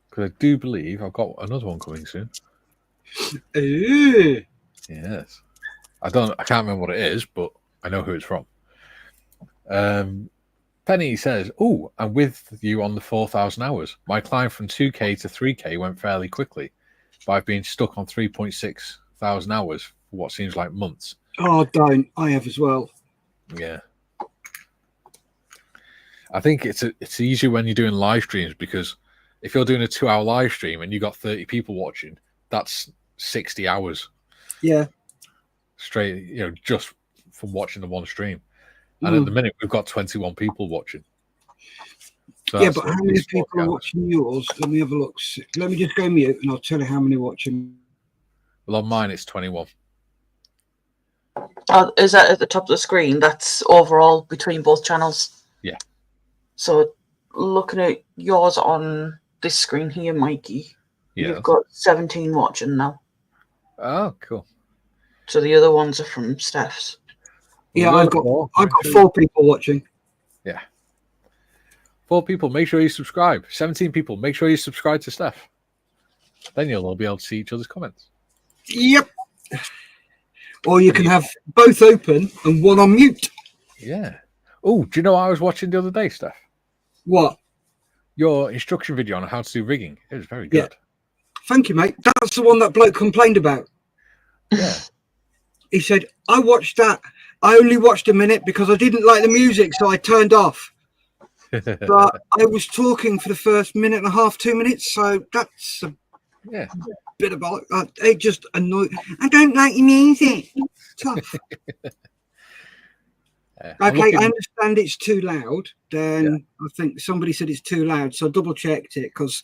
Because I do believe I've got another one coming soon. Ooh. Yes. I can't remember what it is, but I know who it's from. Penny says, "Oh, I'm with you on the 4,000 hours. My climb from 2K to 3K went fairly quickly, but I've been stuck on 3.6 thousand hours for what seems like months." Oh, don't. I have as well. Yeah. I think it's easier when you're doing live streams, because if you're doing a 2-hour live stream and you got 30 people watching, that's 60 hours. Yeah. Straight, just from watching the one stream. And at the minute, we've got 21 people watching. So yeah, but how many people are watching yours? Let me have a look. Let me just go mute and I'll tell you how many watching. Well, on mine, it's 21. Is that at the top of the screen? That's overall between both channels? Yeah. So looking at yours on this screen here, Mikey, you've got 17 watching now. Oh, cool. So the other ones are from Steff's. Yeah, I've got 4 people watching. Yeah. 4 people, make sure you subscribe. 17 people, make sure you subscribe to Steff. Then you'll all be able to see each other's comments. Yep. Or you can have both open and one on mute. Yeah. Oh, do you know what I was watching the other day, Steff? What? Your instruction video on how to do rigging. It was very good. Yeah. Thank you, mate. That's the one that bloke complained about. Yeah. He said, I watched that. I only watched a minute because I didn't like the music, so I turned off. But I was talking for the first minute and a half, 2 minutes, so that's a bit of bollocks. It just annoyed. I don't like your music. Tough. Okay, I understand it's too loud. Then I think somebody said it's too loud, so I double checked it because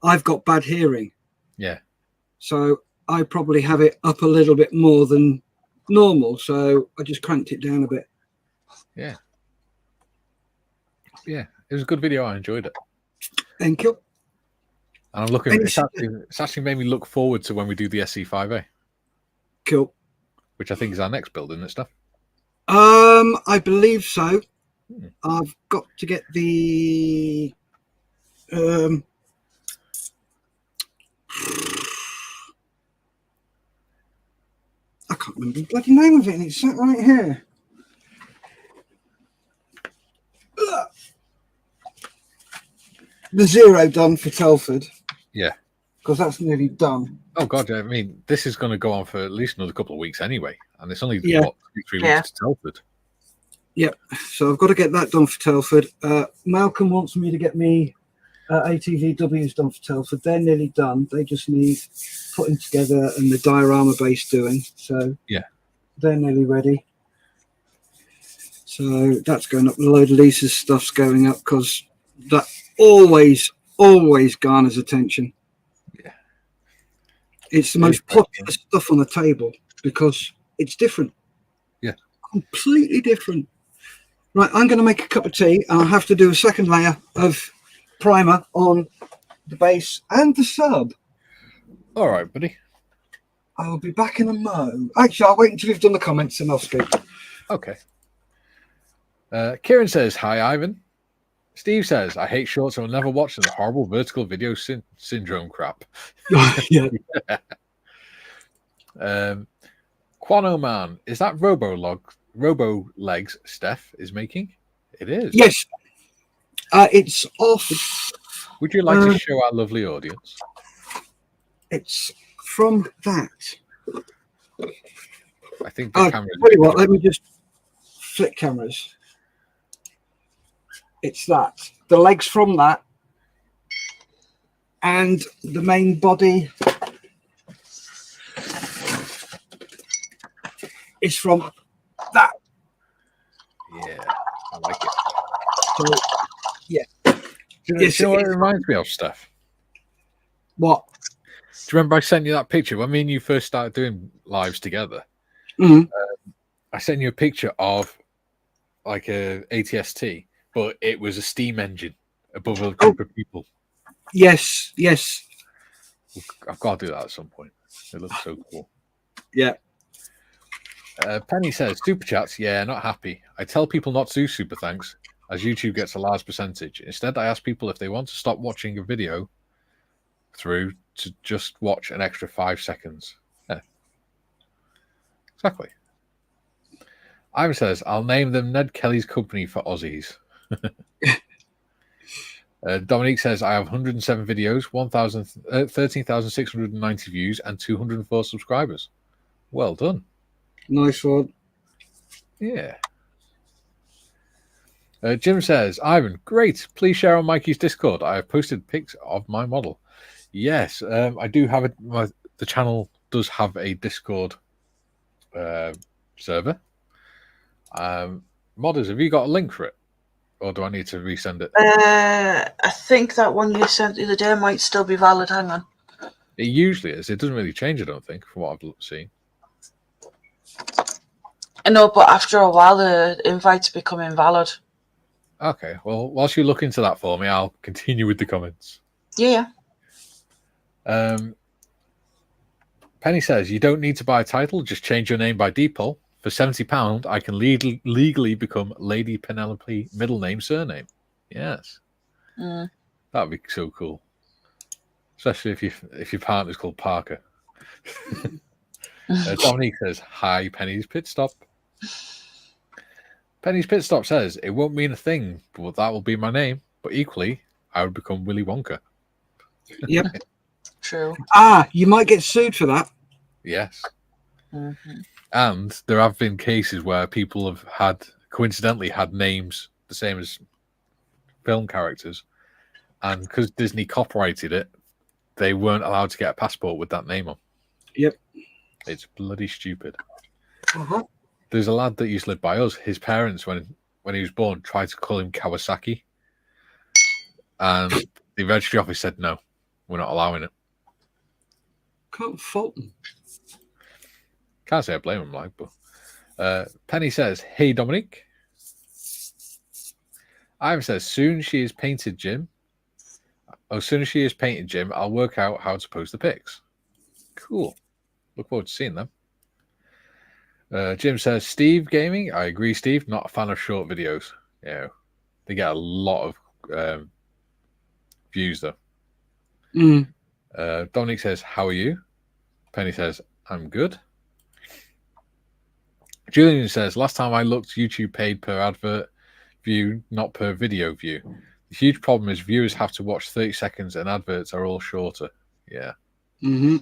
I've got bad hearing. Yeah. So I probably have it up a little bit more than normal, so I just cranked it down a bit. Yeah. Yeah, it was a good video. I enjoyed it. Thank you. And I'm looking. It's actually made me look forward to when we do the SC5A. Cool. Which I think is our next build, isn't it, Stuff? I believe so. I've got to get the I can't remember the bloody name of it, and it's sat right here. The 0 done for Telford. Yeah. Because that's nearly done. Oh, God. I mean, this is going to go on for at least another couple of weeks anyway. And it's only, 3 weeks to Telford. Yep. So I've got to get that done for Telford. Malcolm wants me to get me ATVWs done for Telford. They're nearly done. They just need putting together and the diorama base doing. So they're nearly ready. So that's going up. A load of Lisa's stuff's going up because that always garners attention. Yeah. It's the most popular stuff on the table because it's different. Yeah. Completely different. Right, I'm going to make a cup of tea and I'll have to do a second layer of primer on the base and the sub. All right, buddy. I'll be back in a mo. Actually, I'll wait until you've done the comments and I'll speak. Okay. Kieran says, "Hi, Ivan." Steve says, "I hate shorts. I'll never watch the horrible vertical video syndrome crap." Yeah. Quano Man, is that Robo Legs Steff is making? It is. Yes. It's off. Would you like to show our lovely audience? It's from that. I think the camera. Tell you what, let me just flick cameras. It's that. The legs from that. And the main body is from that. Yeah, I like it. So, yeah. Do you know what it reminds me of, Steff? What? Do you remember I sent you that picture when me and you first started doing lives together? Mm-hmm. I sent you a picture of like a ATST, but it was a steam engine above a group of people. Yes, yes. I've got to do that at some point. It looks so cool. Yeah. Penny says, super chats, yeah, not happy. I tell people not to do super thanks, as YouTube gets a large percentage. Instead, I ask people if they want to stop watching a video through to just watch an extra 5 seconds. Yeah. Exactly. Ivan says, I'll name them Ned Kelly's Company for Aussies. Dominique says, I have 107 videos, 13,690 views, and 204 subscribers. Well done. Nice one. Yeah. Jim says, Ivan, great. Please share on Mikey's Discord. I have posted pics of my model. Yes, I do have it. The channel does have a Discord server. Modders, have you got a link for it? Or do I need to resend it? I think that one you sent the other day might still be valid. Hang on. It usually is. It doesn't really change, I don't think, from what I've seen. I know, but after a while, the invites become invalid. Okay, well, whilst you look into that for me, I'll continue with the comments. Yeah. Penny says, you don't need to buy a title, just change your name by default. For £70, I can legally become Lady Penelope, middle name, surname. Yes. That would be so cool. Especially if your partner's called Parker. Dominique says, hi, Penny's Pit Stop. Penny's Pit Stop says, it won't mean a thing, but that will be my name. But equally, I would become Willy Wonka. Yep. True. You might get sued for that. Yes. Mm-hmm. And there have been cases where people have coincidentally had names the same as film characters. And because Disney copyrighted it, they weren't allowed to get a passport with that name on. Yep. It's bloody stupid. Uh-huh. There's a lad that used to live by us. His parents, when he was born, tried to call him Kawasaki. And the registry office said, no, we're not allowing it. Can't fault them. Can't say I blame him, but Penny says, hey, Dominic. Ivan says, soon as she is painted, Jim, I'll work out how to post the pics. Cool. Look forward to seeing them. Jim says, Steve Gaming. I agree, Steve. Not a fan of short videos. Yeah, they get a lot of views, though. Dominic says, how are you? Penny says, I'm good. Julian says, last time I looked, YouTube paid per advert view, not per video view. The huge problem is viewers have to watch 30 seconds and adverts are all shorter. Yeah. Mm-hmm.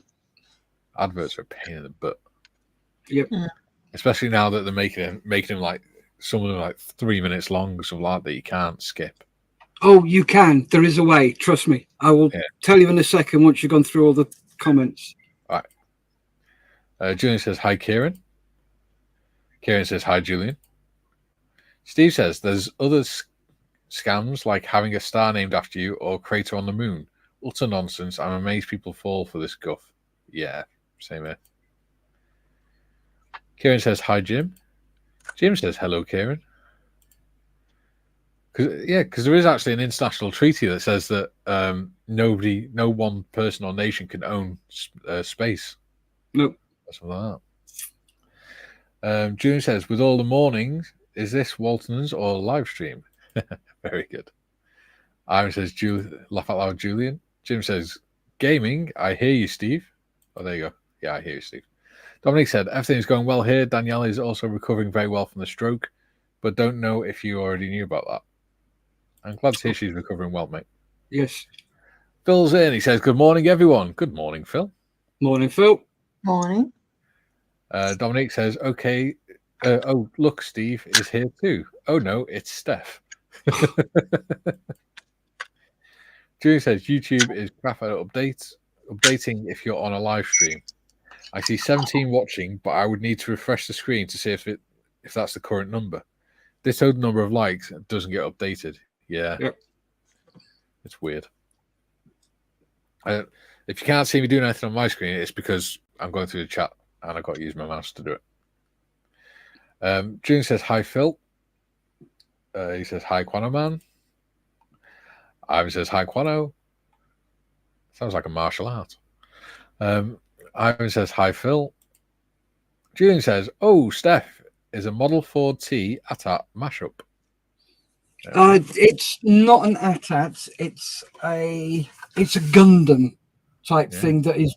Adverts are a pain in the butt. Yep. Especially now that they're making them like some of them like 3 minutes long or something like that you can't skip. Oh, you can. There is a way. Trust me. I will tell you in a second once you've gone through all the comments. All right. Julian says, hi, Kieran. Kieran says, hi, Julian. Steve says, there's other scams like having a star named after you or crater on the moon. Utter nonsense. I'm amazed people fall for this guff. Yeah, same here. Kieran says, hi, Jim. Jim says, hello, Kieran. Because there is actually an international treaty that says that no one person or nation can own space. Nope. Something like that. June says, with all the mornings, is this Walton's or live stream? Very good. Ivan says, laugh out loud, Julian. Jim says, gaming. I hear you, Steve. Oh, there you go. Yeah, I hear you, Steve. Dominic said, everything's going well here. Danielle is also recovering very well from the stroke, but don't know if you already knew about that. I'm glad to hear she's recovering well, mate. Yes. Phil's in. He says, good morning, everyone. Good morning, Phil. Morning, Phil. Morning. Dominic says, okay. Oh, look, Steve is here too. Oh, no, it's Steff. Julie says, YouTube is crap at updating if you're on a live stream. I see 17 watching, but I would need to refresh the screen to see if that's the current number. This total number of likes doesn't get updated. Yeah. Yep. It's weird. If you can't see me doing anything on my screen, it's because I'm going through the chat and I've got to use my mouse to do it. June says, hi, Phil. He says, hi, Quano Man. Ivan says, hi, Quano. Sounds like a martial art. Ivan says, hi, Phil. Julian says, "Oh, Steff is a Model 4T ATAT mashup." It's not an ATAT. It's a Gundam type thing that is.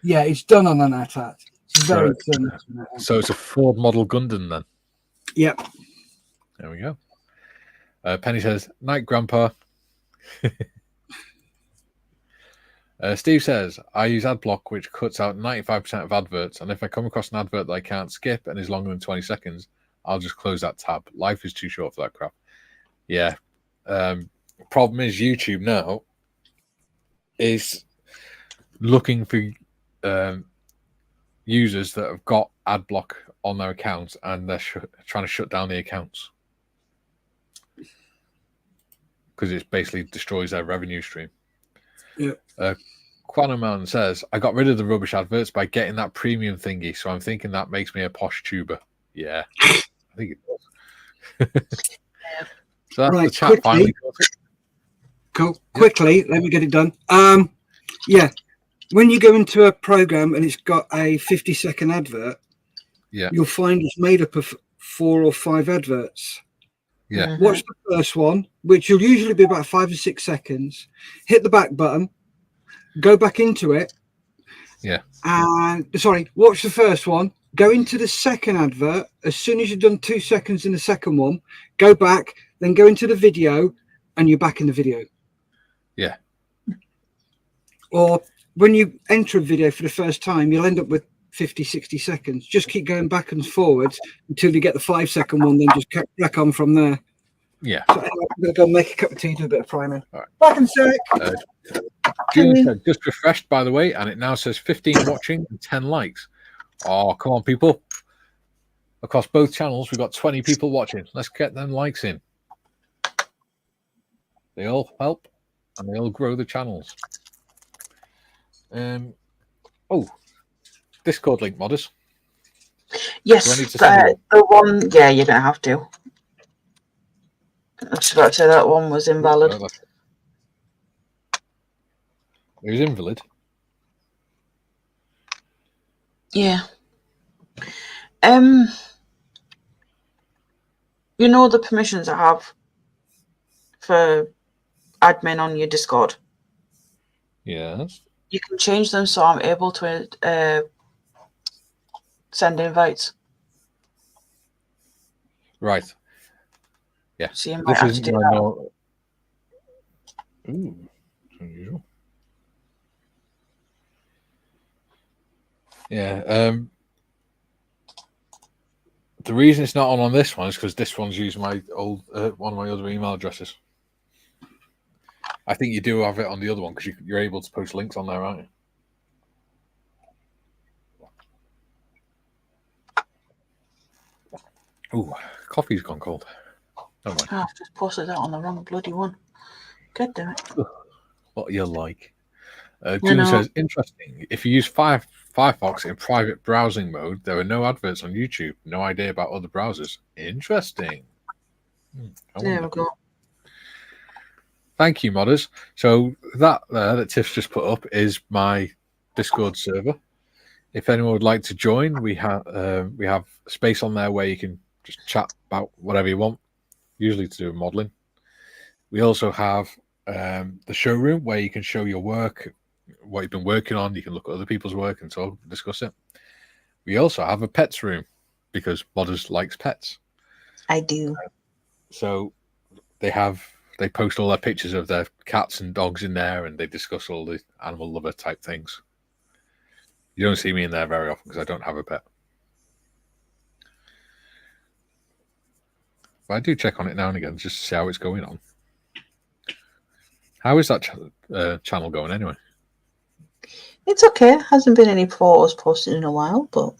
Yeah, it's done on an ATAT. It's very similar. So it's a Ford model Gundam then. Yep. There we go. Penny says, "Night, Grandpa." Steve says, "I use AdBlock, which cuts out 95% of adverts, and if I come across an advert that I can't skip and is longer than 20 seconds, I'll just close that tab. Life is too short for that crap." Yeah. Problem is YouTube now is looking for users that have got AdBlock on their accounts, and they're trying to shut down the accounts because it basically destroys their revenue stream. Yeah. Quanaman says, "I got rid of the rubbish adverts by getting that premium thingy, so I'm thinking that makes me a posh tuber." Yeah, I think it does. So that's the chat finally. Cool. Quickly, let me get it done. Yeah, when you go into a program and it's got a 50-second advert, you'll find it's made up of 4 or 5 adverts. Yeah. Watch the first one, which will usually be about 5 or 6 seconds. Hit the back button, go back into it. Yeah. And watch the first one, go into the second advert. As soon as you've done 2 seconds in the second one, go back, then go into the video, and you're back in the video. Yeah. Or when you enter a video for the first time, you'll end up with 50, 60 seconds. Just keep going back and forwards until you get the 5-second one, then just crack on from there. Yeah. So anyway, I'm going to go make a cup of tea, do a bit of priming. All right. Back in a sec. Julian said, "Just refreshed, by the way, and it now says 15 watching and 10 likes. Oh, come on, people. Across both channels, we've got 20 people watching. Let's get them likes in. They all help, and they all grow the channels. Discord link, modders. Yes, the one. Yeah, you don't have to. I was about to say that one was invalid. It was invalid. Yeah. You know the permissions I have for admin on your Discord? Yes. You can change them so I'm able to send invites. Right. Yeah. So you might have to do that. Ooh, unusual. Yeah. The reason it's not on this one is because this one's using my old one of my other email addresses. I think you do have it on the other one because you're able to post links on there, aren't you? Ooh, coffee's gone cold. Never mind. I've just posted that on the wrong bloody one. God damn it. What you like. June says, "Interesting. If you use Firefox in private browsing mode, there are no adverts on YouTube. No idea about other browsers. Interesting." There we go. Thank you, modders. So that Tiff's just put up is my Discord server. If anyone would like to join, we have space on there where you can just chat about whatever you want, usually to do with modelling. We also have the showroom where you can show your work, what you've been working on. You can look at other people's work and discuss it. We also have a pets room because modders likes pets. I do. So they post all their pictures of their cats and dogs in there, and they discuss all the animal lover type things. You don't see me in there very often because I don't have a pet. But I do check on it now and again just to see how it's going on. How is that channel going anyway? It's okay. Hasn't been any photos posted in a while, but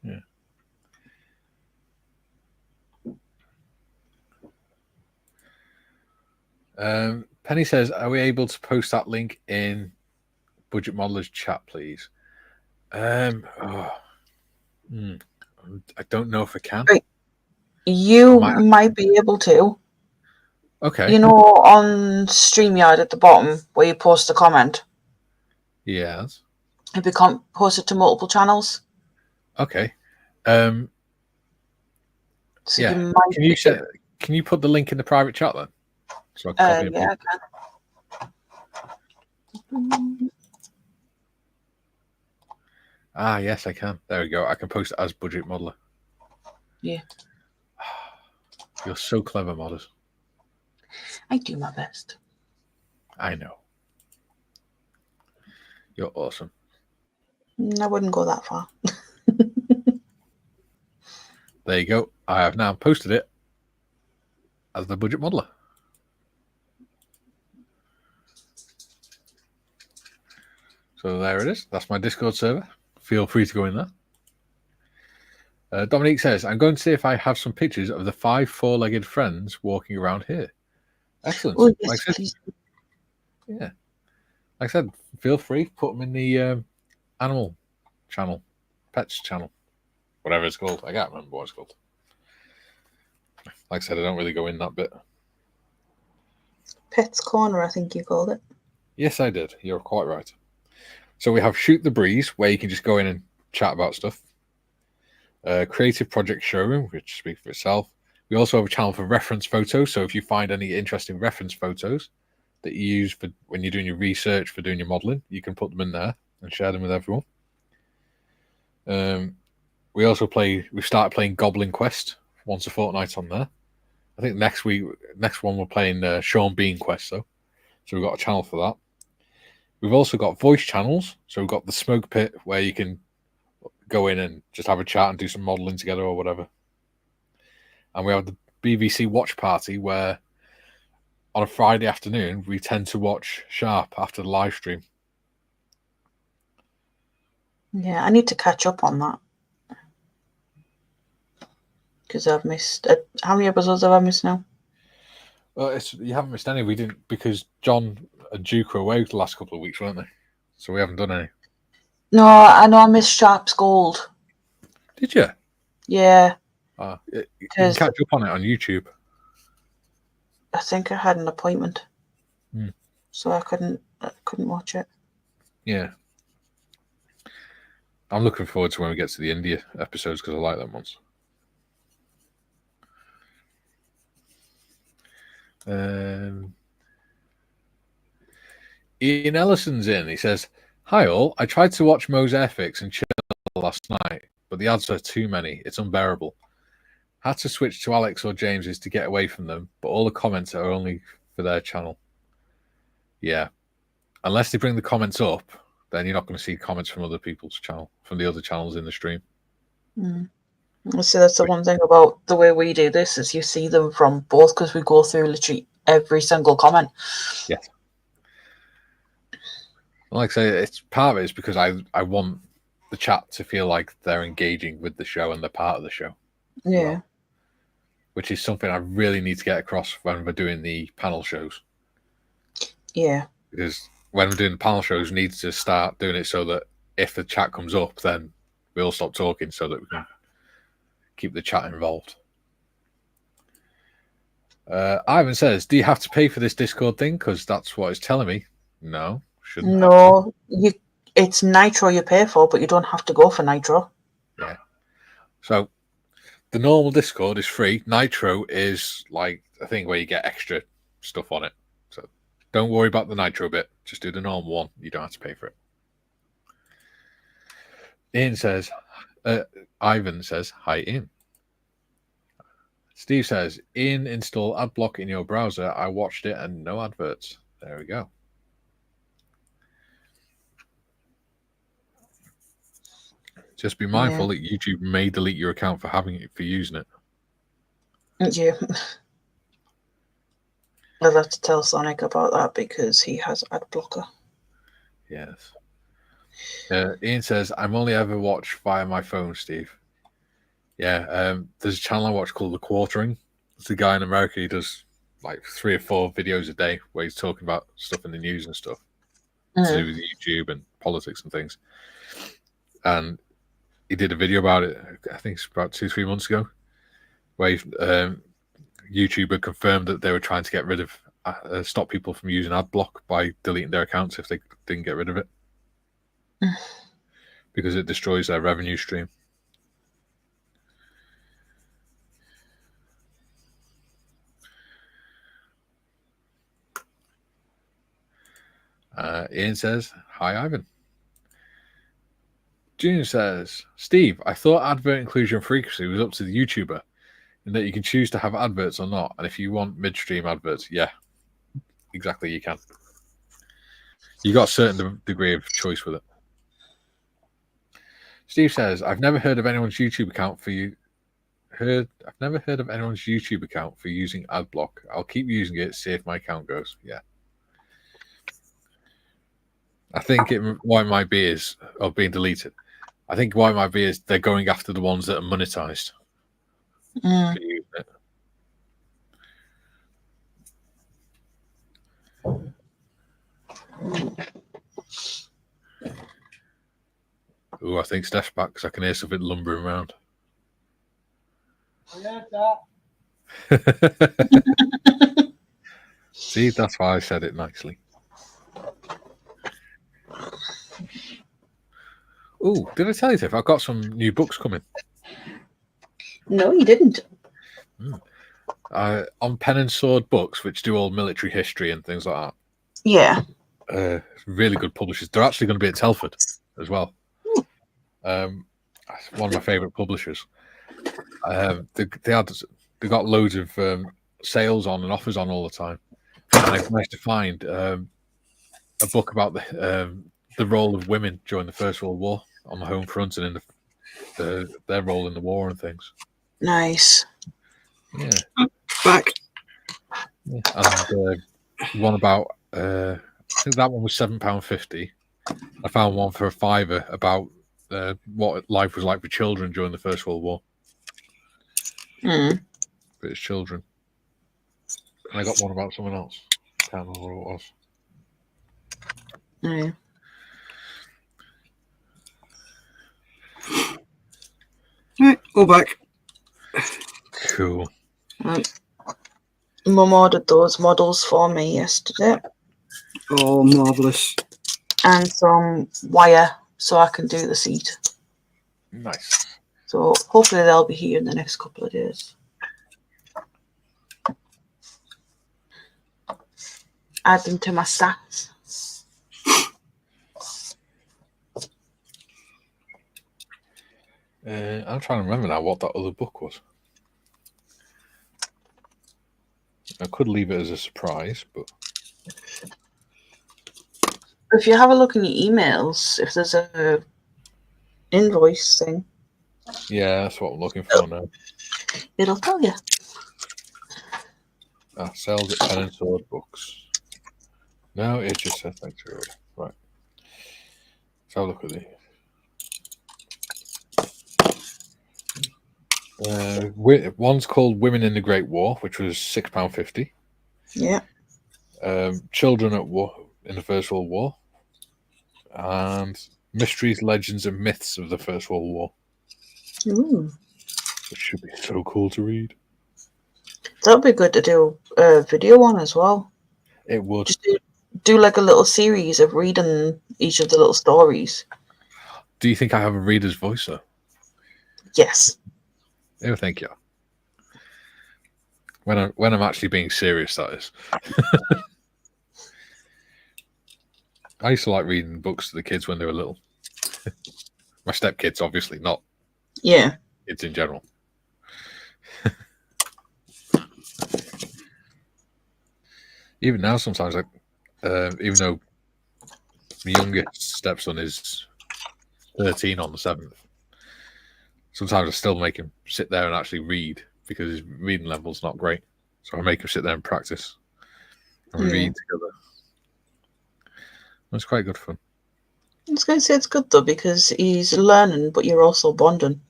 yeah. Penny says, "Are we able to post that link in Budget Modelers chat, please?" I don't know if I can. You might be able to. Okay. You know, on StreamYard at the bottom where you post a comment. Yes. It becomes posted to multiple channels. Okay. So Yeah. you might Can you put the link in the private chat then? So I can copy and yeah, paste. I can. Ah, yes, I can. There we go. I can post it as budget modeler. Yeah. You're so clever, modders. I do my best. I know. You're awesome. I wouldn't go that far. There you go. I have now posted it as the budget modeler. So there it is. That's my Discord server. Feel free to go in there. Dominique says, I'm going to see if I have some pictures of the 5 four-legged friends walking around here. Excellent. Oh, yes, please. Yeah. Like I said, feel free. Put them in the animal channel, pets channel, whatever it's called. I can't remember what it's called. Like I said, I don't really go in that bit. Pets Corner, I think you called it. Yes, I did. You're quite right. So we have Shoot the Breeze, where you can just go in and chat about stuff. Creative Project Showroom, which speaks for itself. We also have a channel for reference photos. So if you find any interesting reference photos that you use for when you're doing your research, for doing your modeling, you can put them in there and share them with everyone. We started playing Goblin Quest once a fortnight on there. I think next one we're playing Sean Bean Quest though. So we've got a channel for that. We've also got voice channels. So we've got the Smoke Pit where you can go in and just have a chat and do some modeling together or whatever. And we have the BBC Watch Party where on a Friday afternoon we tend to watch Sharp after the live stream. Yeah, I need to catch up on that. Because I've missed... how many episodes have I missed now? Well, you haven't missed any. We didn't, because John and Duke were away the last couple of weeks, weren't they? So we haven't done any. No, I know I missed Sharp's Gold. Did you? Yeah. You can catch up on it on YouTube. I think I had an appointment. Hmm. So I couldn't watch it. Yeah. I'm looking forward to when we get to the India episodes because I like them ones. Ian Ellison's in. He says, "Hi all. I tried to watch Mo's Airfix and chill last night, but the ads are too many. It's unbearable. Had to switch to Alex or James's to get away from them, but all the comments are only for their channel. Yeah. Unless they bring the comments up, then you're not going to see comments from other people's channel, from the other channels in the stream." So that's the one thing about the way we do this is you see them from both because we go through literally every single comment. Yes. Like I say, it's part of it is because I want the chat to feel like they're engaging with the show and they're part of the show. Yeah. Well, which is something I really need to get across when we're doing the panel shows. Yeah. Because when we're doing the panel shows, we need to start doing it so that if the chat comes up, then we all stop talking so that we can keep the chat involved. Ivan says, "Do you have to pay for this Discord thing? Because that's what it's telling me." No, shouldn't. No, it's Nitro you pay for, but you don't have to go for Nitro. Yeah. So the normal Discord is free. Nitro is like a thing where you get extra stuff on it. So don't worry about the Nitro bit. Just do the normal one. You don't have to pay for it. Ivan says, "Hi, Ian." Steve says, "Ian, install AdBlock in your browser. I watched it and no adverts." There we go. Just be mindful that YouTube may delete your account for using it. Yeah. I'll have to tell Sonic about that because he has ad blocker. Yes. Ian says, "I'm only ever watched via my phone, Steve." Yeah, there's a channel I watch called The Quartering. It's a guy in America. He does like 3 or 4 videos a day where he's talking about stuff in the news and stuff to do with YouTube and politics and things. And he did a video about it, I think it's about 2-3 months ago, where YouTube had confirmed that they were trying to get rid of, stop people from using AdBlock by deleting their accounts if they didn't get rid of it. Because it destroys their revenue stream. Ian says, hi, Ivan. Junior says, Steve, I thought advert inclusion frequency was up to the YouTuber and that you can choose to have adverts or not. And if you want midstream adverts, yeah, exactly, you can. You got a certain degree of choice with it. Steve says, I've never heard of anyone's YouTube account for you. I've never heard of anyone's YouTube account for using AdBlock. I'll keep using it, see if my account goes. Yeah. I think what it might be is of being deleted. I think what it might be is they're going after the ones that are monetized. For using it. Oh, I think Steff's back because I can hear something lumbering around. I heard that. See, that's why I said it nicely. Oh, did I tell you, Tiff? I've got some new books coming. No, you didn't. On Pen and Sword Books, which do all military history and things like Yeah. that. Really good publishers. They're actually going to be at Telford as well. One of my favourite publishers. They got loads of sales on and offers on all the time. And I've managed to find a book about the role of women during the First World War on the home front and in their role in the war and things. Nice. Yeah. Back. Yeah. And one about I think that one was £7.50. I found one for £5 about what life was like for children during the First World War. British children. And I got one about someone else. Can't remember what it was. Yeah. Right, all back. Cool. Mum ordered those models for me yesterday. Oh, marvellous. And some wire so I can do the seat. Nice. So hopefully they'll be here in the next couple of days. Add them to my stats. I'm trying to remember now what that other book was. I could leave it as a surprise, but If you have a look in your emails, if there's a invoice thing, yeah, that's what I'm looking for now. it'll tell you. Sales at Pen and Sword Books. No, it just says thanks for order. Right. Let's have a look at these. One's called Women in the Great War, which was £6.50. Yeah. Children at War in the First World War, and Mysteries, Legends, and Myths of the First World War. Ooh. Which should be so cool to read. That would be good to do a video on as well. It would. Just do like a little series of reading each of the little stories. Do you think I have a reader's voice, though? Yes. Oh, thank you. When I'm actually being serious, that is. I used to like reading books to the kids when they were little. My stepkids, obviously, not kids in general. Even now, sometimes, even though my youngest stepson is 13 on the 7th, sometimes I still make him sit there and actually read because his reading level's not great. So I make him sit there and practice and we read together. It's quite good fun. I was going to say it's good though because he's learning, but you're also bonding.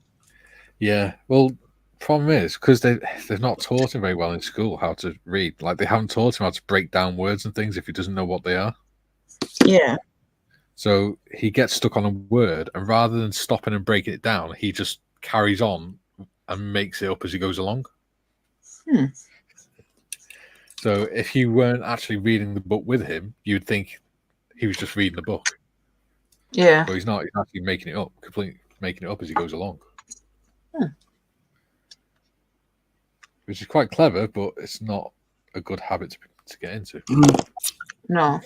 Yeah, well, problem is because they've not taught him very well in school how to read. Like they haven't taught him how to break down words and things if he doesn't know what they are. Yeah. So he gets stuck on a word, and rather than stopping and breaking it down, he just carries on and makes it up as he goes along. So if you weren't actually reading the book with him, you'd think he was just reading the book. Yeah. But he's not. He's actually making it up, completely making it up as he goes along. Which is quite clever, but it's not a good habit to get into. No.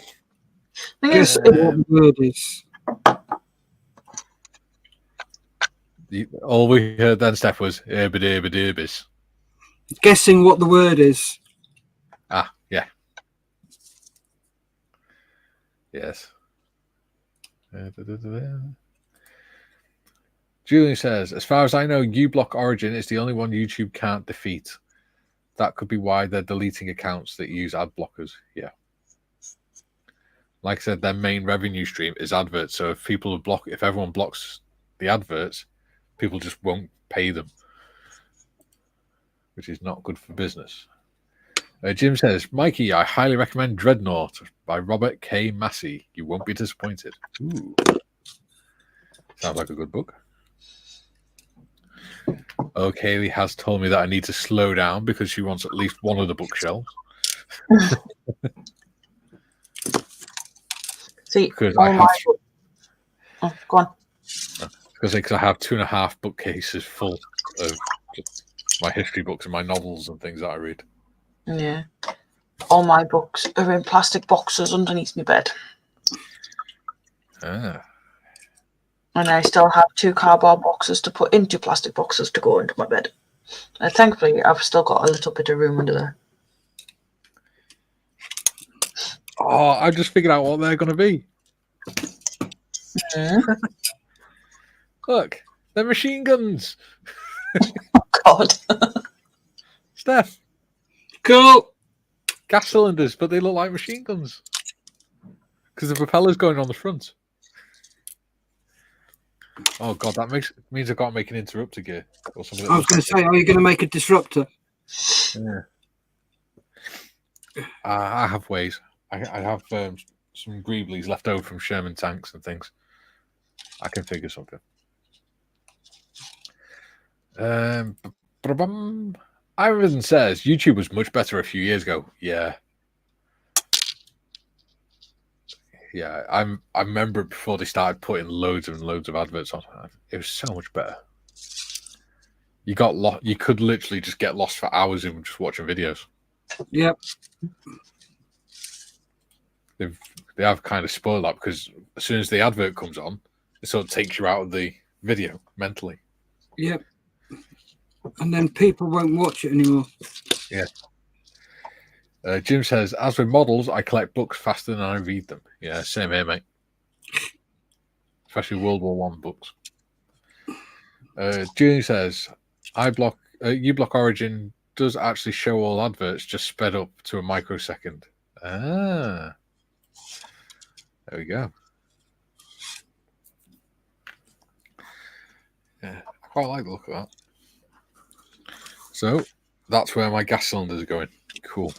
Thing Guess is, what the word is. All we heard then, Steff, was erbid. Guessing what the word is. Ah, yeah. Yes. Julian says, as far as I know, uBlock Origin is the only one YouTube can't defeat. That could be why they're deleting accounts that use ad blockers. Yeah. Like I said, their main revenue stream is adverts. So if everyone blocks the adverts, people just won't pay them, which is not good for business. Jim says, Mikey, I highly recommend Dreadnought by Robert K. Massey. You won't be disappointed. Ooh. Sounds like a good book. Kaylee has told me that I need to slow down because she wants at least one of the bookshelves. See, Because go on. Because I have 2.5 bookcases full of my history books and my novels and things that I read. Yeah. All my books are in plastic boxes underneath my bed. Ah. And I still have 2 cardboard boxes to put into plastic boxes to go into my bed. Thankfully, I've still got a little bit of room under there. Oh, I just figured out what they're going to be. Look, they're machine guns. Oh, God. Steff. Cool. Gas cylinders, but they look like machine guns. Because the propeller's going on the front. Oh, God, that means I've got to make an interrupter gear. Or something. I was going to say, are you going to make a disruptor? Yeah. I have ways. I have some Greeblies left over from Sherman tanks and things. I can figure something. Ivan says YouTube was much better a few years ago. Yeah. Yeah, I remember it before they started putting loads and loads of adverts on. It was so much better. You got you could literally just get lost for hours in just watching videos. Yep. They have kind of spoiled that because as soon as the advert comes on, it sort of takes you out of the video mentally. Yep. And then people won't watch it anymore. Yeah. Jim says, as with models, I collect books faster than I read them. Yeah, same here, mate. Especially World War I books. Julian says, uBlock Origin does actually show all adverts, just sped up to a microsecond. Ah. There we go. Yeah, I quite like the look of that. So, that's where my gas cylinders are going. Cool.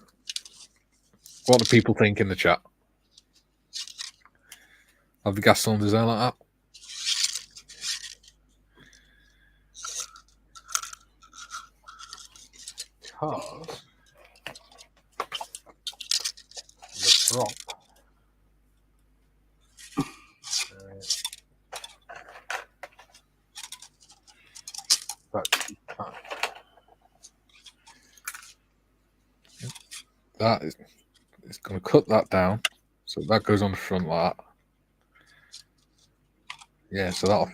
What do people think in the chat? Have the gas cylinders there like that? Because the drop. That is, it's going to cut that down, so that goes on the front like that. Yeah, so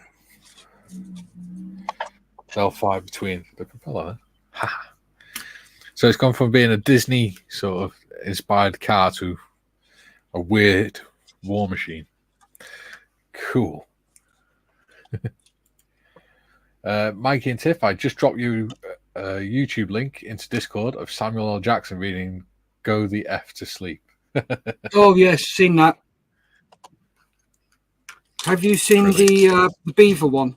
that'll fly between the propeller. Ha! So it's gone from being a Disney sort of inspired car to a weird war machine. Cool. Mikey and Tiff, I just dropped you a YouTube link into Discord of Samuel L. Jackson reading "Go the F to Sleep." Oh yes, seen that. Have you seen the beaver one?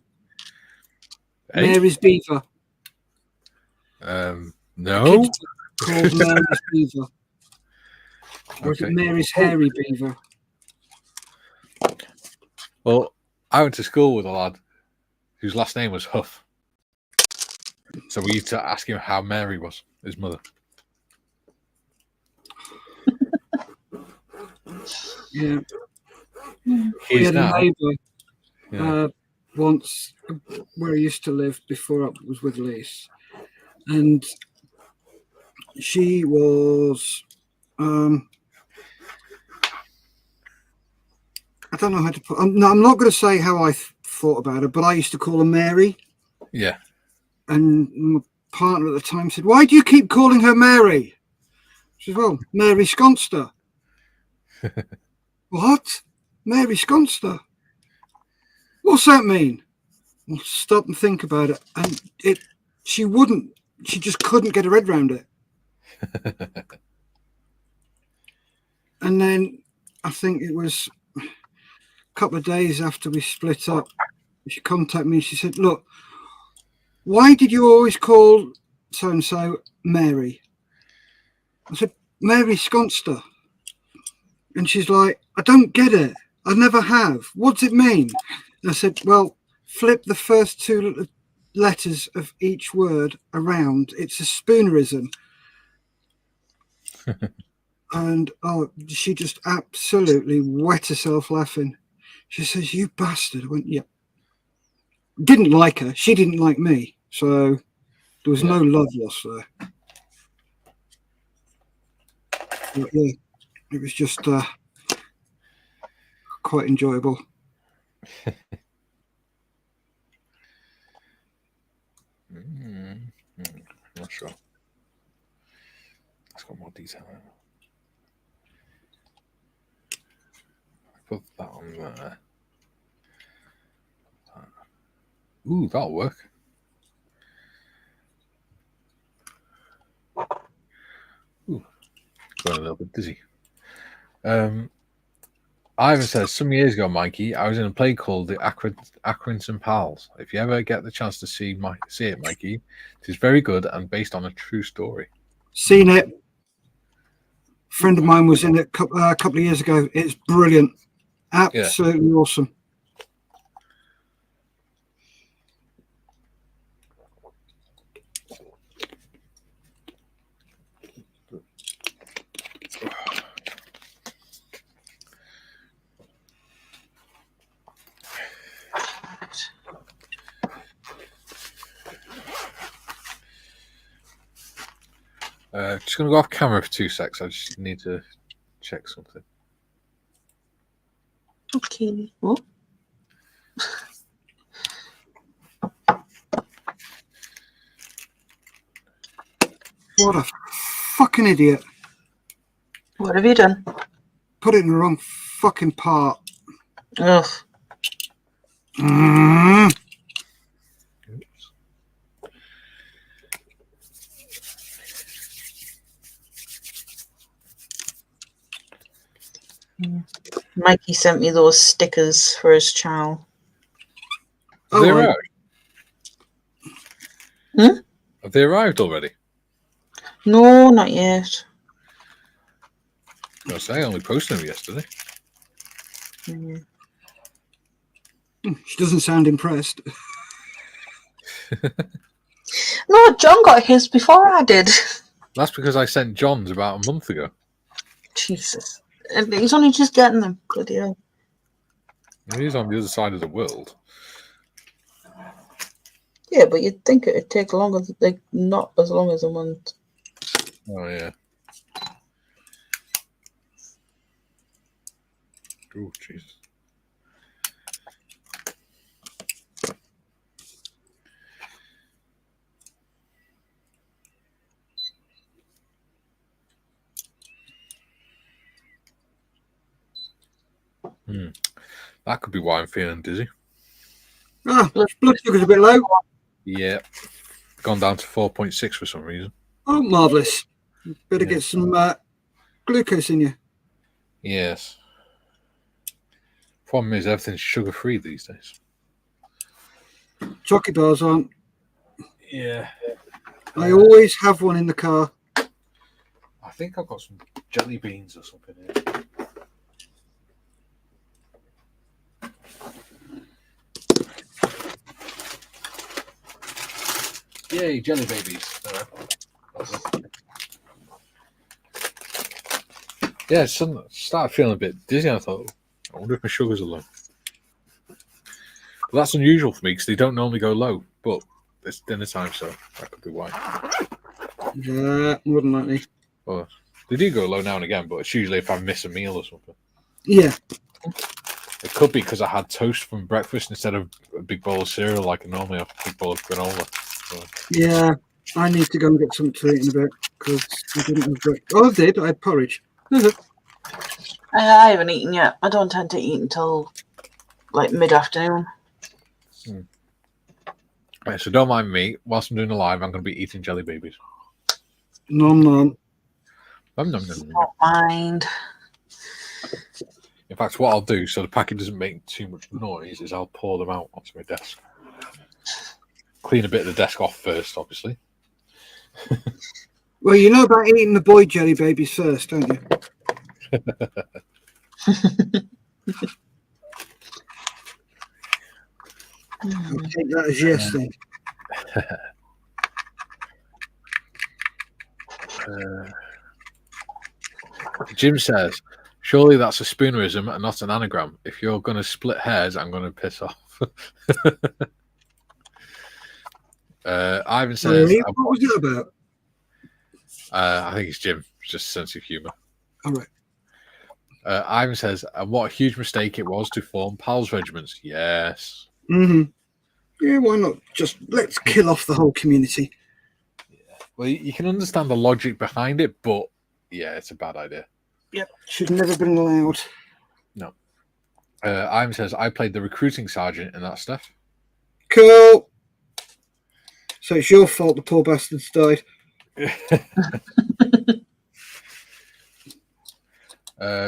Hey? Mary's beaver. No. Called Mary's beaver. Or is it Mary's hairy beaver? Well, I went to school with a lad whose last name was Huff. So we used to ask him how Mary was, his mother. Yeah. He We is had now. a neighbour once where I used to live before I was with Lise. And she was I don't know how to put. No, I'm not going to say how I thought about her, but I used to call her Mary. Yeah. And my partner at the time said, "Why do you keep calling her Mary?" She said, "Well, Mary Sconster." What? Mary Sconster? What's that mean? Well, stop and think about it. And she just couldn't get her head around it. And then I think it was a couple of days after we split up, she contacted me. She said, "Look, why did you always call so-and-so Mary?" I said, "Mary Sconster." And she's like, "I don't get it. I never have. What does it mean?" And I said, "Well, flip the first two letters of each word around. It's a spoonerism." And she just absolutely wet herself laughing. She says, "You bastard." I went, "Yeah." Didn't like her. She didn't like me. So there was no love lost there. But yeah, it was just quite enjoyable. Not sure. It's got more detail. Put that on there. Ooh, that'll work. Ooh, going a little bit dizzy. Ivan says, some years ago, Mikey, I was in a play called The Accrington Pals. If you ever get the chance to see it, Mikey, it is very good and based on a true story. Seen it. A friend of mine was in it a couple of years ago. It's brilliant. Absolutely awesome. Just going to go off camera for 2 secs. I just need to check something. Okay. Oh. What a fucking idiot. What have you done? Put it in the wrong fucking part. Ugh. Mikey sent me those stickers for his channel. Have they arrived? Hmm? Have they arrived already? No, not yet. I only posted them yesterday. She doesn't sound impressed. No, John got his before I did. That's because I sent John's about a month ago. Jesus. And he's only just getting them. Bloody hell. He's on the other side of the world. Yeah, but you'd think it'd take longer, like not as long as a month. Oh, yeah. Oh, Jesus. That could be why I'm feeling dizzy. Blood sugar's a bit low. Yeah. Gone down to 4.6 for some reason. Oh, marvellous. Better get some glucose in you. Yes. Problem is, everything's sugar-free these days. Chocolate bars aren't. Yeah. I always have one in the car. I think I've got some jelly beans or something here. Yay, jelly babies. Yeah, suddenly started feeling a bit dizzy. I thought, I wonder if my sugars are low. But that's unusual for me because they don't normally go low. But it's dinner time, so that could be why. Yeah, more than likely. Well, they do go low now and again, but it's usually if I miss a meal or something. Yeah. It could be because I had toast from breakfast instead of a big bowl of cereal like I normally have, a big bowl of granola. So. Yeah, I need to go and get something to eat in a bit because I didn't have breakfast. Oh, I did. I had porridge. I haven't eaten yet. I don't tend to eat until like mid-afternoon. Right, so don't mind me. Whilst I'm doing the live, I'm going to be eating jelly babies. Nom nom. Nom, nom, nom, nom. Don't mind. In fact, what I'll do so the packet doesn't make too much noise is I'll pour them out onto my desk. Clean a bit of the desk off first, obviously. Well, you know about eating the boy jelly babies first, don't you? I'll take that as yes then. Jim says, surely that's a spoonerism and not an anagram. If you're going to split hairs, I'm going to piss off. Ivan says, Really? What was it about? I think it's Jim. It's just a sense of humour. All right. Ivan says, and what a huge mistake it was to form pals regiments. Yes. Mm-hmm. Yeah, why not? Just let's kill off the whole community. Well, you can understand the logic behind it, but yeah, it's a bad idea. Yep. Should never have been allowed. No. Ivan says, I played the recruiting sergeant in that stuff. Cool. So it's your fault the poor bastards died.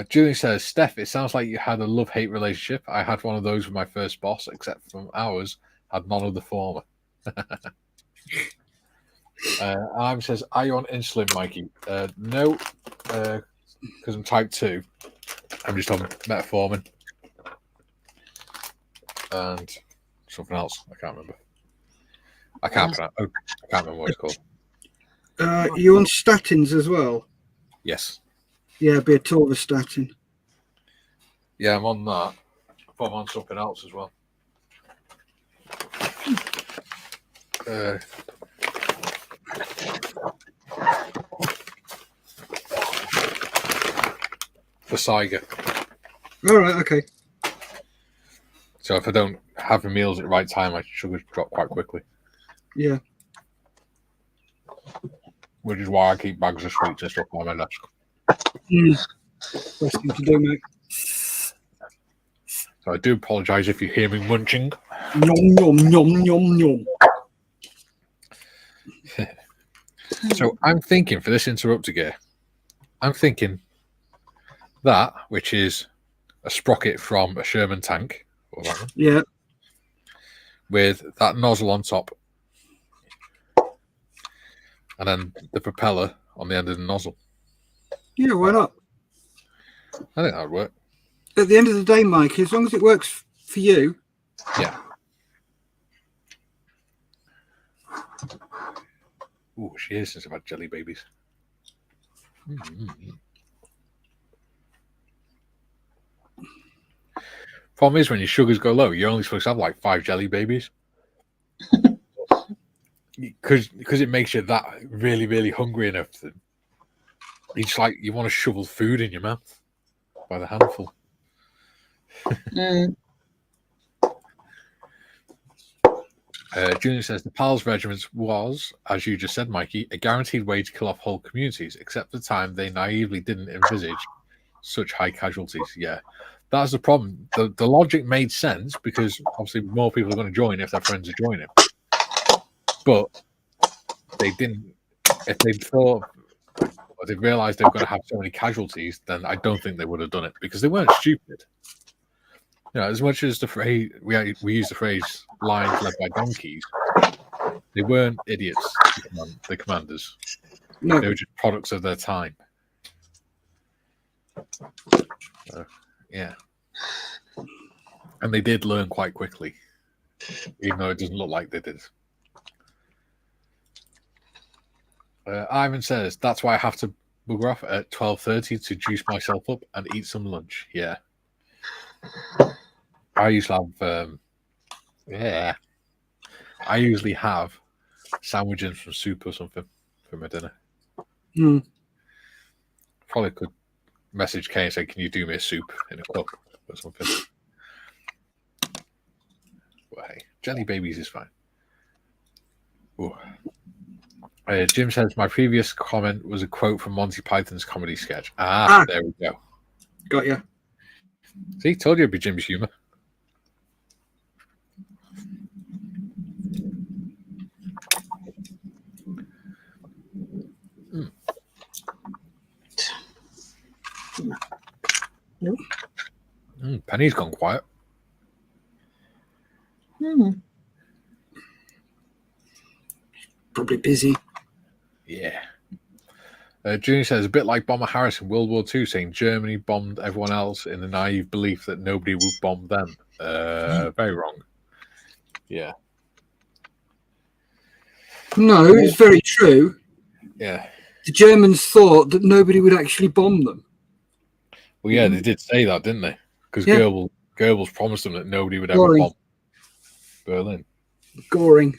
Julie says, Steff, it sounds like you had a love-hate relationship. I had one of those with my first boss, except from ours, had none of the former. Ivan says, are you on insulin, Mikey? No, because I'm type 2. I'm just on metformin. And something else. I can't remember. I can't remember what it's called. You on statins as well? Yes. Yeah, be a torvastatin. Yeah, I'm on that. But I'm on something else as well. For Saiga. All right, okay. So if I don't have the meals at the right time, my sugars drop quite quickly. Yeah. Which is why I keep bags of sweets and stuff on my desk. Best thing to do, mate. So I do apologise if you hear me munching. Nom nom nom nom nom. So I'm thinking for this interrupter gear, I'm thinking that, which is a sprocket from a Sherman tank, or that one, Yeah. with that nozzle on top, and then the propeller on the end of the nozzle. Yeah, why not? I think that would work. At the end of the day, Mike, as long as it works for you. Yeah. Ooh, she is since I've had jelly babies. Problem is, when your sugars go low, you're only supposed to have like 5 jelly babies. Because it makes you that really, really hungry and everything. It's like you want to shovel food in your mouth by the handful. Junior says the PALS regiment was, as you just said, Mikey, a guaranteed way to kill off whole communities, except at the time they naively didn't envisage such high casualties. Yeah, that's the problem. The logic made sense because obviously more people are going to join if their friends are joining. But they didn't. If they thought or they realized they were going to have so many casualties, then I don't think they would have done it because they weren't stupid. You know, as much as the phrase we use the phrase "lions led by donkeys," they weren't idiots. The commanders, No. they were just products of their time. Yeah, and they did learn quite quickly, even though it doesn't look like they did. Ivan says that's why I have to bugger off at 12:30 to juice myself up and eat some lunch. Yeah. I usually have, I usually have sandwiches from soup or something for my dinner. Probably could message Kay and say, "Can you do me a soup in a cup or something?" But hey, jelly babies is fine. Ooh. Jim says, my previous comment was a quote from Monty Python's comedy sketch. There we go. Got you. See, told you it'd be Jim's humour. Nope. Penny's gone quiet. Probably busy. Yeah. Junior says, a bit like Bomber Harris in World War II, saying Germany bombed everyone else in the naive belief that nobody would bomb them. Very wrong. Yeah. No, it's very true. Yeah. The Germans thought that nobody would actually bomb them. Well, yeah, they did say that, didn't they? Because Yeah. Goebbels promised them that nobody would ever Goring. bomb Berlin. Goring.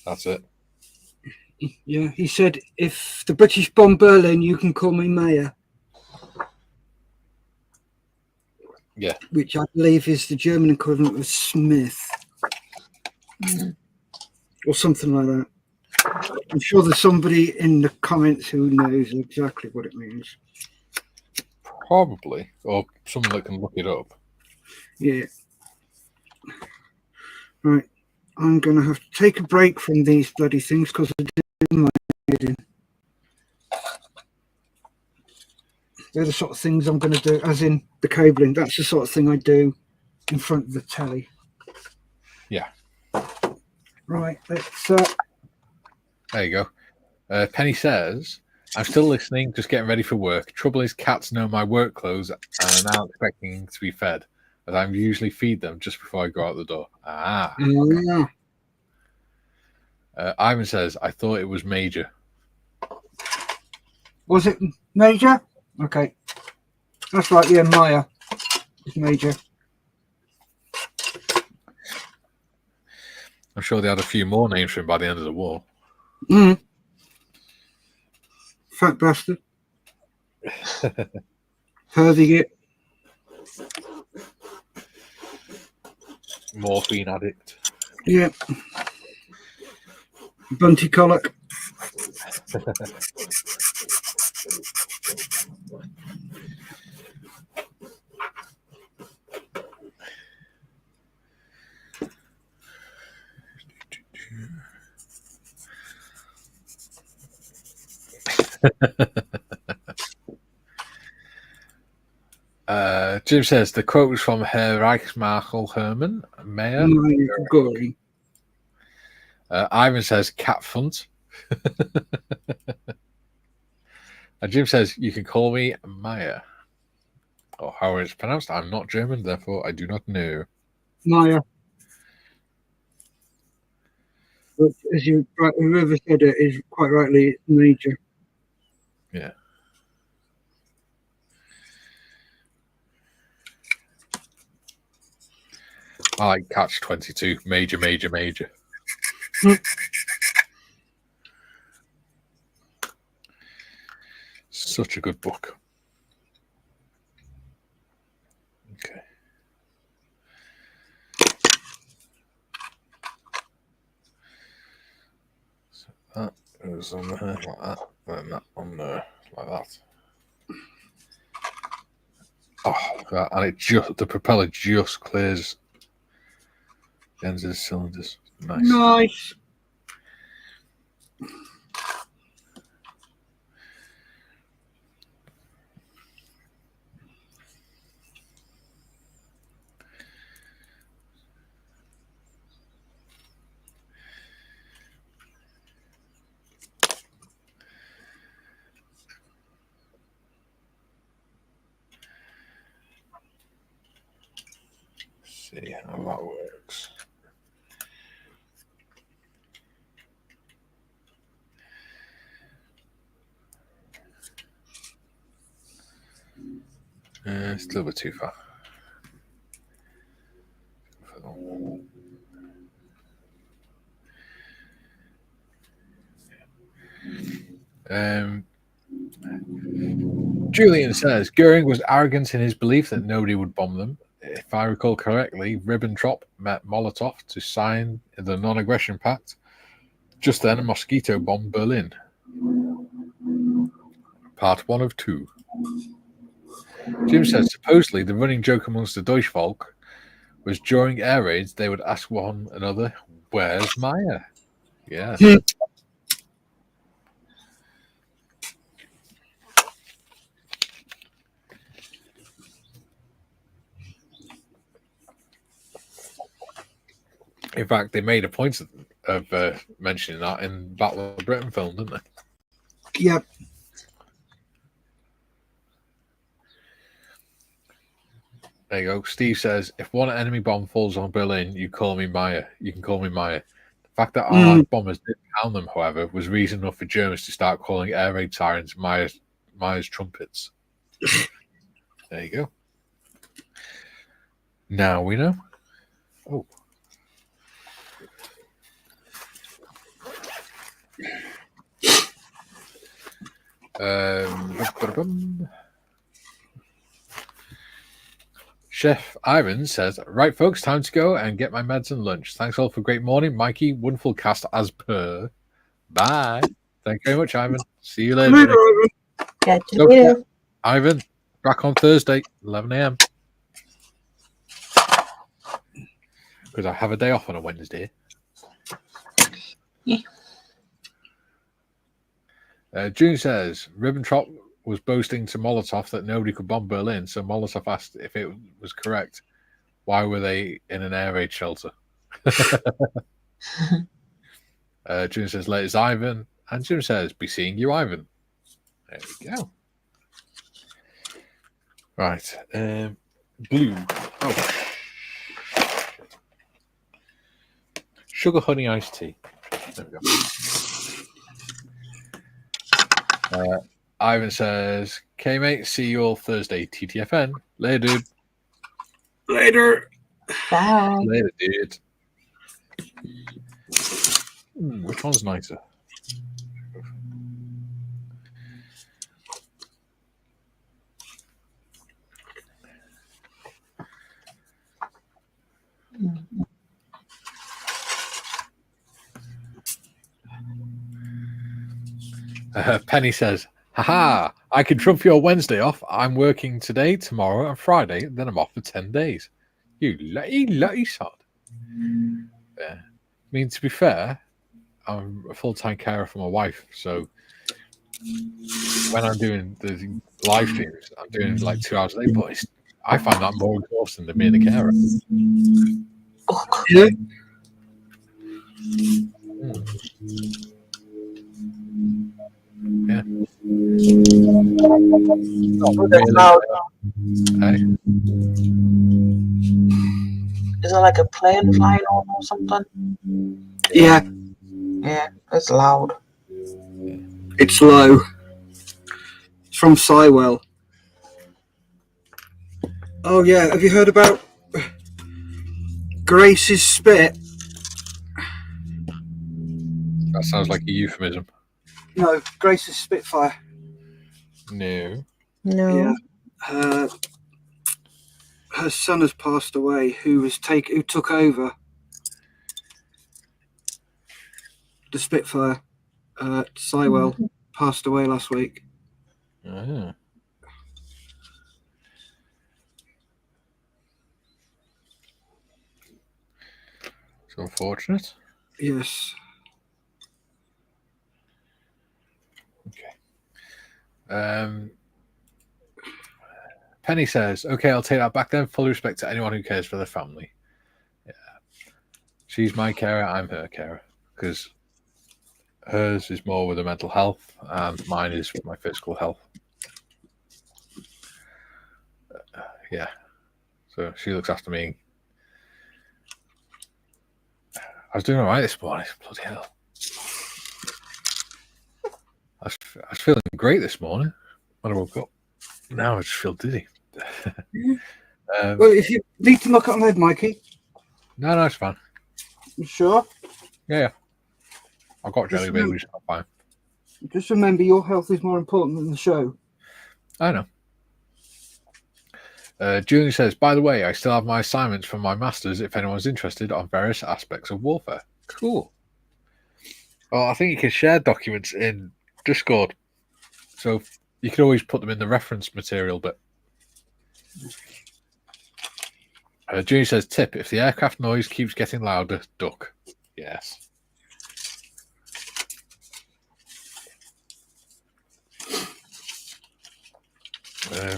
That's it. Yeah, he said, if the British bomb Berlin, you can call me mayor. Yeah. Which I believe is the German equivalent of Smith. Or something like that. I'm sure there's somebody in the comments who knows exactly what it means. Probably. Or someone that can look it up. Yeah. Right. I'm going to have to take a break from these bloody things because I do my head in. They're the sort of things I'm going to do, as in the cabling. That's the sort of thing I do in front of the telly. Yeah. Right. Let's. There you go. Penny says, I'm still listening, just getting ready for work. Trouble is, cats know my work clothes and are now expecting to be fed, as I usually feed them just before I go out the door. Yeah. Ivan says, I thought it was Major. Was it Major? Okay. That's right, yeah, Maya is Major. I'm sure they had a few more names for him by the end of the war. Fat bastard. Pervigate. Morphine addict. Yeah. Bunty colic. Jim says the quote was from Herr Reichsmarshal Hermann Mayer. Goring. Ivan says cat funt. And Jim says you can call me Maya. Or how it's pronounced. I'm not German, therefore I do not know. Maya. But as you, whoever said it is quite rightly Major. Yeah. I like Catch 22. Major, major, major. Such a good book. Okay. So that goes on there like that, and that on there like that. Oh, look at that. And it just, the propeller just clears the ends of the cylinders. Nice. Nice. See how that works. It's a little bit too far. Julian says Goering was arrogant in his belief that nobody would bomb them. if I recall correctly, Ribbentrop met Molotov to sign the non-aggression pact. Just then, a mosquito bombed Berlin. Part 1 of 2. Jim says, supposedly the running joke amongst the Deutschvolk was during air raids they would ask one another, "Where's Maya?" Yeah. In fact, they made a point of mentioning that in Battle of Britain film, didn't they? Yep. There you go. Steve says, if one enemy bomb falls on Berlin, you call me Maya. You can call me Maya. The fact that Allied bombers didn't pound them, however, was reason enough for Germans to start calling air raid sirens Maya's trumpets. There you go. Now we know. Oh. Chef Ivan says, right, folks, time to go and get my meds and lunch. Thanks all for a great morning. Mikey, wonderful cast as per. Bye. Thank you very much, Ivan. See you later. Catch you later. Ivan, back on Thursday, 11 a.m. Because I have a day off on a Wednesday. Yeah. June says, Ribbentrop was boasting to Molotov that nobody could bomb Berlin, so Molotov asked if it was correct. Why were they in an air raid shelter? June says, latest Ivan. And Jim says, be seeing you, Ivan. There we go. Right. Blue. Oh. Sugar honey iced tea. There we go. Ivan says, okay, mate, see you all Thursday. TTFN. Later, dude. Later. Bye. Later, dude. Which one's nicer? Penny says, haha, I can trump your Wednesday off. I'm working today, tomorrow, and Friday. Then I'm off for 10 days. You lucky sod. Yeah. I mean, to be fair, I'm a full-time carer for my wife. So when I'm doing the live streams, I'm doing like 2 hours a day. But I find that more exhausting than being a carer. Yeah. Yeah. That's loud. Hey? Is it like a plane flying on or something? Yeah. Yeah, it's loud. It's low. It's from Sywell. Oh yeah, have you heard about Grace's spit? That sounds like a euphemism. No, Grace's Spitfire. No. No. Yeah. Her son has passed away. Who took over the Spitfire? Sywell passed away last week. Ah. It's unfortunate. Yes. Okay. Penny says, okay, I'll take that back then. Full respect to anyone who cares for their family. Yeah. She's my carer, I'm her carer. Because hers is more with her mental health and mine is with my physical health. Yeah. So she looks after me. I was doing all right this morning. Bloody hell. I was feeling great this morning when I woke up. Now I just feel dizzy. Well, if you need to look at my head, Mikey. No, it's fine. You sure? Yeah. I've got jelly babies. I'm fine. Just remember, your health is more important than the show. I know. Julian says, by the way, I still have my assignments from my masters if anyone's interested on various aspects of warfare. Cool. Well, I think you can share documents in Discord. So you can always put them in the reference material bit. Julian says, tip, if the aircraft noise keeps getting louder, duck. Yes. Yeah.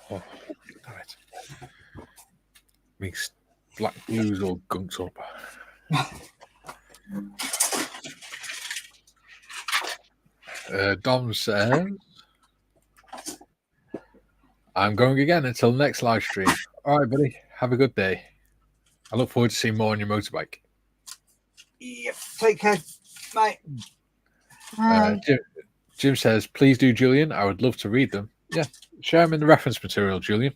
Oh, damn it. Makes black blues all gunked up. Dom says, I'm going again until next live stream. All right, buddy. Have a good day. I look forward to seeing more on your motorbike. Yep. Take care, mate. Jim says, please do, Julian. I would love to read them. Yeah, share them in the reference material, Julian.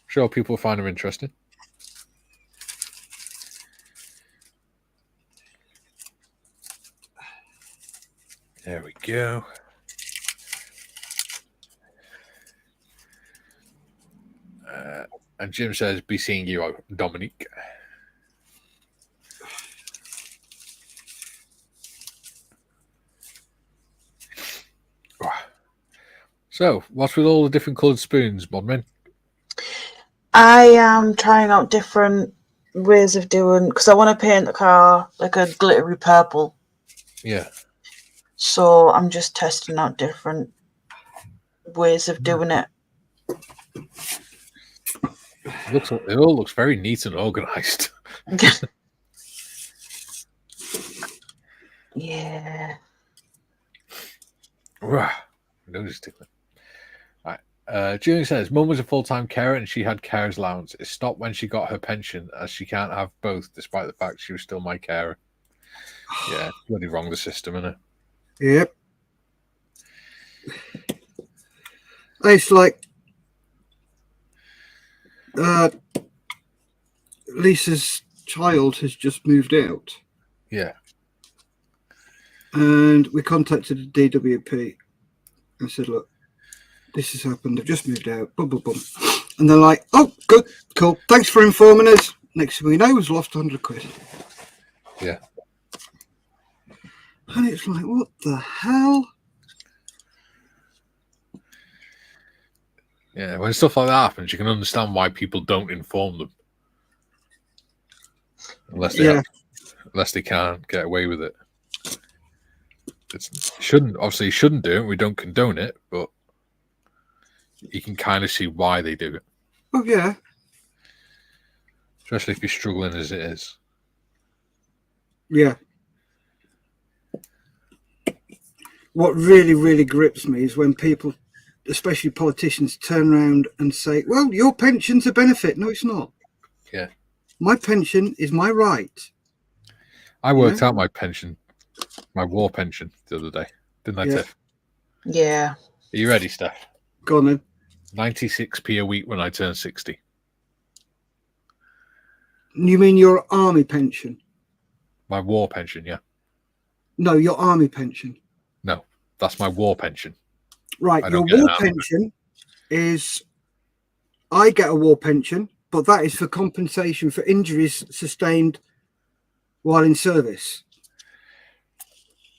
Sure, people find them interesting. There we go. And Jim says, be seeing you, Dominique. So, what's with all the different coloured spoons, Modman? I am trying out different ways of doing, because I want to paint the car like a glittery purple. Yeah. So I'm just testing out different ways of doing it. It all looks very neat and organised. Yeah. Nose tickling. Right. Julian says, Mum was a full-time carer and she had carer's allowance. It stopped when she got her pension, as she can't have both, despite the fact she was still my carer. Yeah, it's bloody wrong, the system, isn't it? Yep. It's like Lisa's child has just moved out. Yeah. And we contacted the DWP. I said, look, this has happened. They've just moved out. Boom, boom, boom. And they're like, oh, good, cool. Thanks for informing us. Next thing we know, we've lost 100 quid. Yeah. And it's like, what the hell? Yeah, when stuff like that happens, you can understand why people don't inform them. Unless they can't get away with it. Obviously you shouldn't do it. We don't condone it, but you can kind of see why they do it. Oh, yeah. Especially if you're struggling as it is. Yeah. What really, really grips me is when people, especially politicians, turn around and say, well, your pension's a benefit. No, it's not. Yeah. My pension is my right. I worked out my pension, my war pension, the other day. Didn't I, Tiff? Yeah. Are you ready, Steff? Go on then. 96p a week when I turn 60. You mean your army pension? My war pension, yeah. No, your army pension. No, that's my war pension. Right, your war pension is, I get a war pension, but that is for compensation for injuries sustained while in service.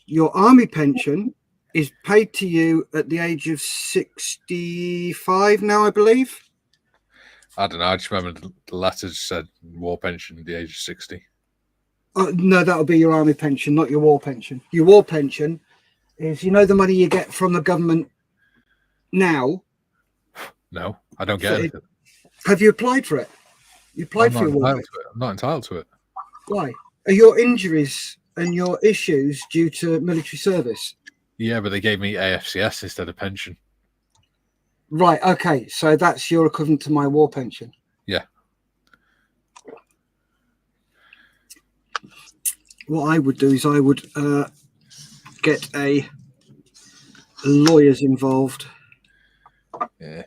Your army pension is paid to you at the age of 65 now, I believe. I don't know. I just remember the letters said war pension at the age of 60. No, that'll be your army pension, not your war pension. Your war pension is, you know, the money you get from the government now. No, I don't get anything. Have you applied for it? You applied for your war pension? I'm not entitled to it. Why? Are your injuries and your issues due to military service? Yeah, but they gave me AFCS instead of pension. Right, okay. So that's your equivalent to my war pension. Yeah. What I would do is I would get lawyers involved. Yeah.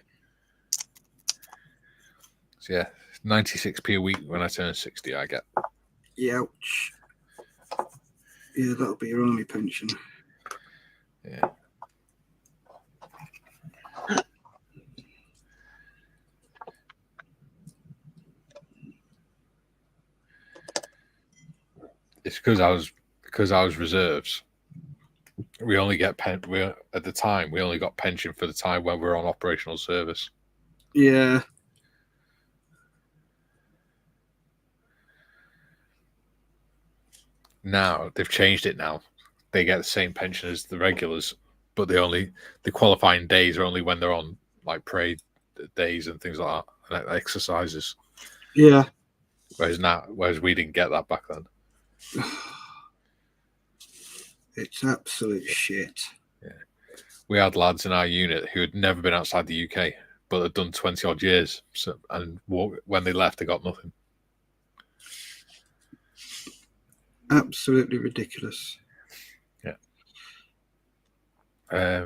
So yeah, 96p a week when I turn 60. I get. Ouch. Yeah, that'll be your only pension. Yeah. It's because I was reserves. We only get at the time we only got pension for the time when we were on operational service. Yeah. Now they've changed it. Now they get the same pension as the regulars, but the qualifying days are only when they're on like parade days and things like that, and exercises. Yeah. Whereas we didn't get that back then. It's absolute shit. Yeah. We had lads in our unit who had never been outside the UK, but had done 20 odd years. And when they left, they got nothing. Absolutely ridiculous. Yeah.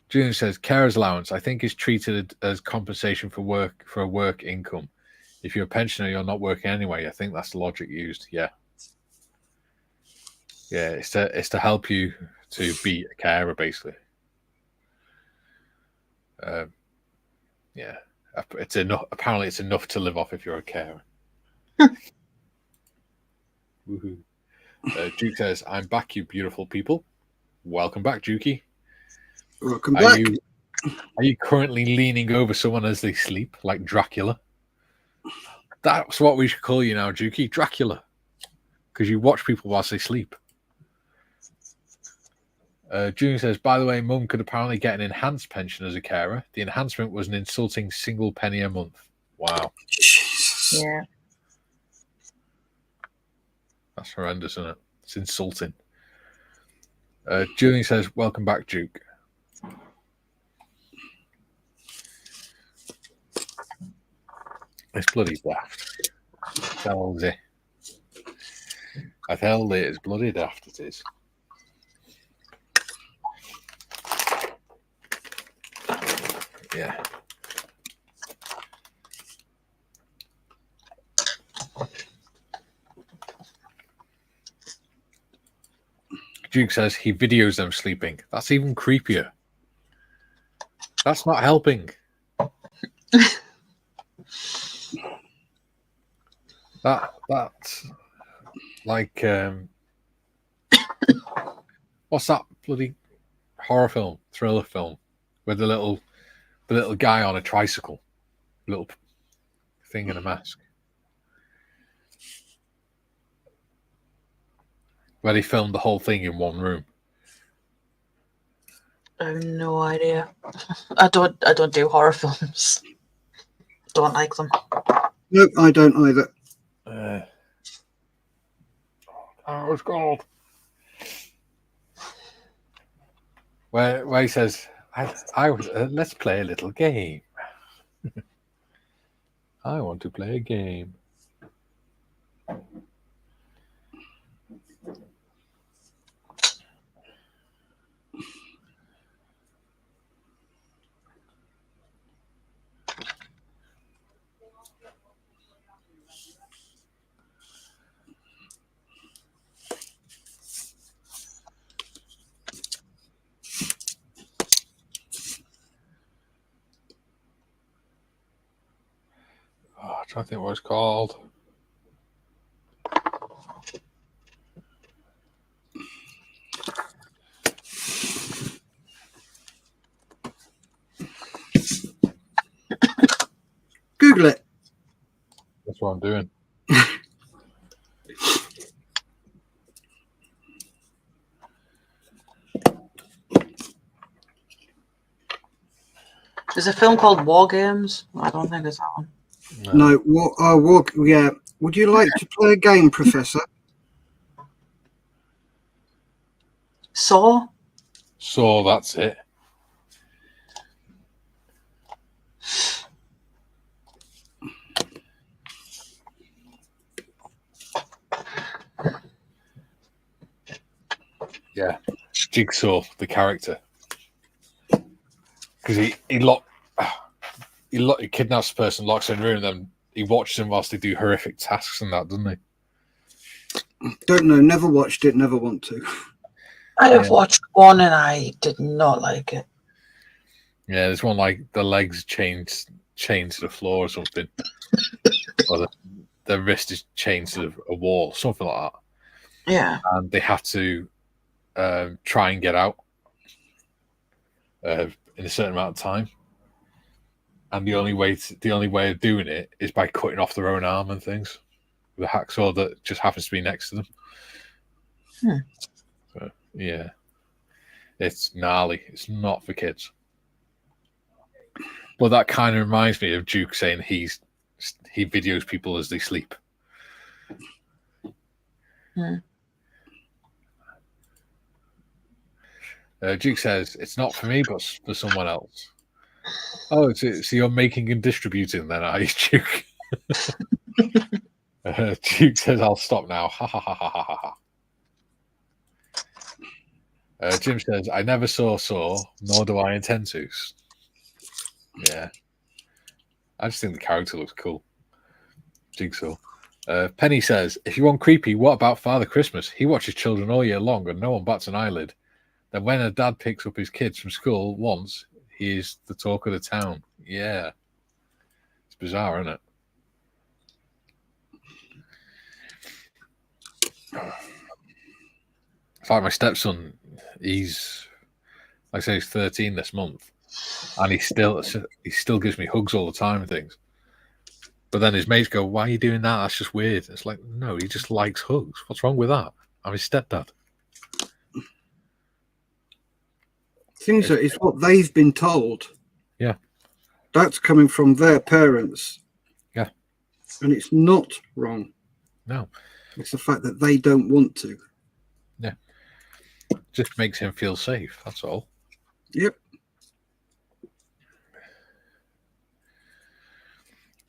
June says, carer's allowance, I think, is treated as compensation for a work income. If you're a pensioner, you're not working anyway. I think that's the logic used. Yeah. Yeah, it's to help you to be a carer, basically. Yeah, it's enough. Apparently, it's enough to live off if you're a carer. Woohoo! Duke says, "I'm back, you beautiful people. Welcome back, Dukey. Welcome back. Are you currently leaning over someone as they sleep, like Dracula? That's what we should call you now, Dukey, Dracula, because you watch people whilst they sleep." June says, by the way, Mum could apparently get an enhanced pension as a carer. The enhancement was an insulting single penny a month. Wow. Jesus. Yeah. That's horrendous, isn't it? It's insulting. Julian says, welcome back, Duke. It's bloody daft. I tell you, it's bloody daft, it is. Yeah. Duke says he videos them sleeping. That's even creepier. That's not helping. That's like what's that bloody horror film, thriller film, with the little guy on a tricycle, little thing in a mask, where they filmed the whole thing in one room. I have no idea. I don't do horror films. Don't like them. Nope, I don't either. Oh, it's gold. Where he says, let's play a little game. I want to play a game. I'm trying to think what it's called. Google it. That's what I'm doing. There's a film called War Games. I don't think it's that one. No, yeah. Would you like to play a game, Professor? Saw? So that's it. Yeah, Jigsaw, the character, because he locked. he kidnaps the person, locks her in a room, and then he watches them whilst they do horrific tasks and that, doesn't he? Don't know. Never watched it. Never want to. I have watched one and I did not like it. Yeah, there's one like the legs chained to the floor or something, or the wrist is chained to a wall, something like that. Yeah. And they have to try and get out in a certain amount of time. And the only way of doing it is by cutting off their own arm and things with a hacksaw that just happens to be next to them. So, yeah, it's gnarly. It's not for kids. But that kind of reminds me of Duke saying he videos people as they sleep. Duke says it's not for me, but for someone else. Oh, so you're making and distributing then, are you, Duke? Duke says, I'll stop now. Ha ha ha ha ha ha. Jim says, I never saw Saw, nor do I intend to. Yeah. I just think the character looks cool. Jigsaw. Penny says, if you want creepy, what about Father Christmas? He watches children all year long and no one bats an eyelid. Then when a dad picks up his kids from school once, he is the talk of the town. Yeah. It's bizarre, isn't it? It's like my stepson, he's 13 this month, and he still gives me hugs all the time and things. But then his mates go, why are you doing that? That's just weird. It's like, no, he just likes hugs. What's wrong with that? I'm his stepdad. Things that is what they've been told. Yeah. That's coming from their parents. Yeah. And it's not wrong. No. It's the fact that they don't want to. Yeah. Just makes him feel safe. That's all. Yep.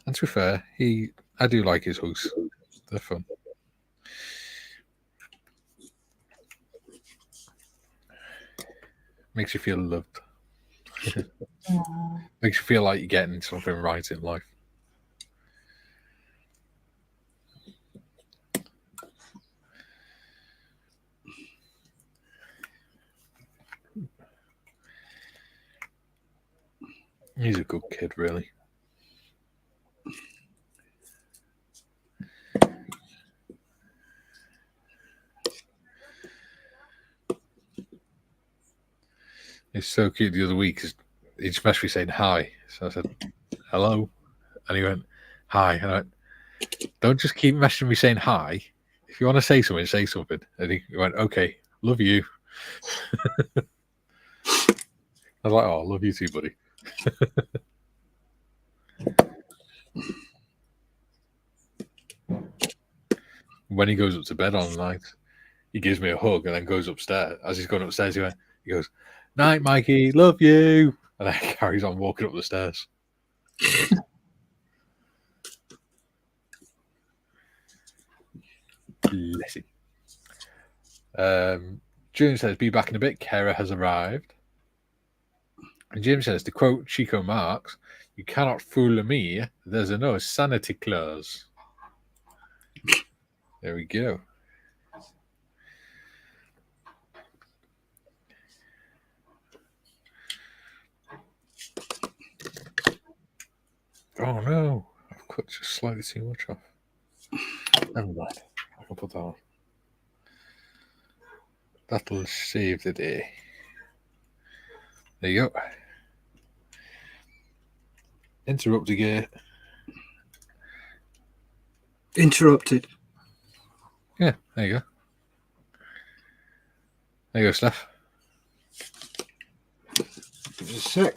And to be fair, I do like his hugs. They're fun. Makes you feel loved. Makes you feel like you're getting something right in life. He's a good kid, really. He's so cute the other week because he just messaged me saying hi. So I said, hello. And he went, hi. And I went, don't just keep messaging me saying hi. If you want to say something, say something. And he went, okay, love you. I was like, oh, love you too, buddy. When he goes up to bed on the night, he gives me a hug and then goes upstairs. As he's going upstairs, he goes, night, Mikey, love you. And then he carries on walking up the stairs. Bless him. June says, be back in a bit. Kara has arrived. And Jim says, to quote Chico Marx, you cannot fool me. There's no sanity clause. There we go. Oh no, I've cut just slightly too much off. Never mind. I can put that on. That'll save the day. There you go. Interrupt again. Interrupted. Yeah, there you go. There you go, Steff. Give us a sec.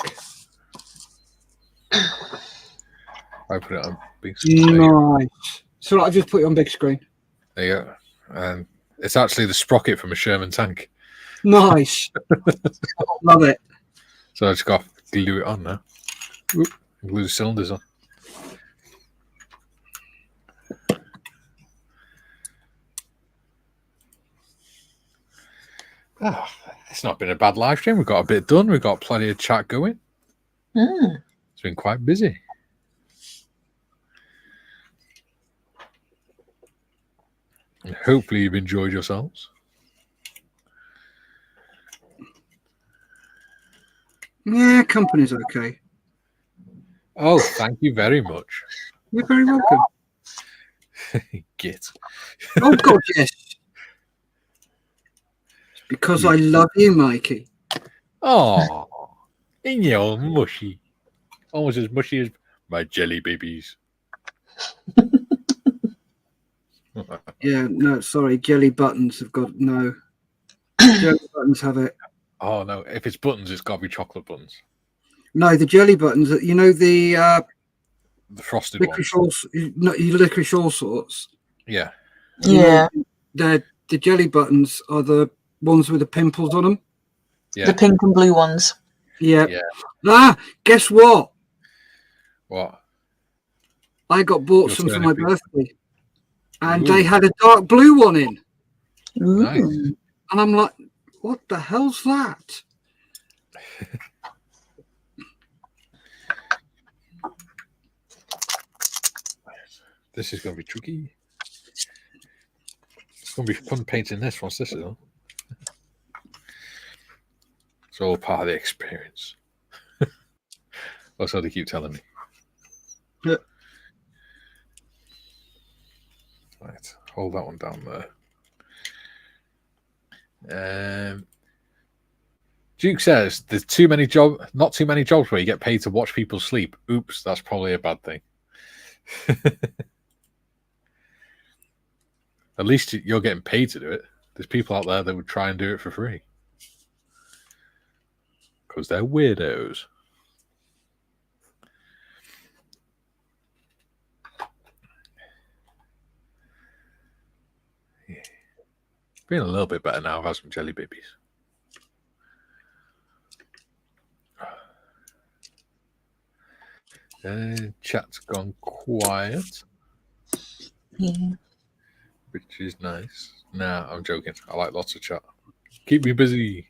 I put it on big screen. Nice. So I just put it on big screen. There you go. And it's actually the sprocket from a Sherman tank. Nice. Love it. So I just got to glue it on now. Oop, glue the cylinders on. Oh, it's not been a bad live stream. We've got a bit done. We've got plenty of chat going. It's been quite busy. And hopefully you've enjoyed yourselves. Yeah, company's okay. Oh, thank you very much. You're very welcome. Git. Oh, God, yes. It's because I love you, Mikey. Oh, in your mushy. Almost as mushy as my jelly babies. Yeah, no, sorry. Jelly buttons have got no. Jelly buttons have it. Oh, no. If it's buttons, it's got to be chocolate buttons. No, the jelly buttons, you know, the frosted licorice ones. Licorice all sorts. Yeah. Yeah. The jelly buttons are the ones with the pimples on them. Yeah. The pink and blue ones. Yeah. Yeah. Ah, guess what? What? I got bought You're some for turning my pink. birthday. And Ooh. they had a dark blue one in. Nice. Ooh. And I'm like, what the hell's that? This is going to be tricky. It's going to be fun painting this once this is on. It's all part of the experience. That's what they keep telling me. Yeah. Right, hold that one down there. Duke says there's not too many jobs where you get paid to watch people sleep. Oops, that's probably a bad thing. At least you're getting paid to do it. There's people out there that would try and do it for free. Because they're weirdos. Yeah. Feeling a little bit better now. I've had some jelly babies. Chat's gone quiet. Yeah. Which is nice. Nah, I'm joking. I like lots of chat. Keep me busy.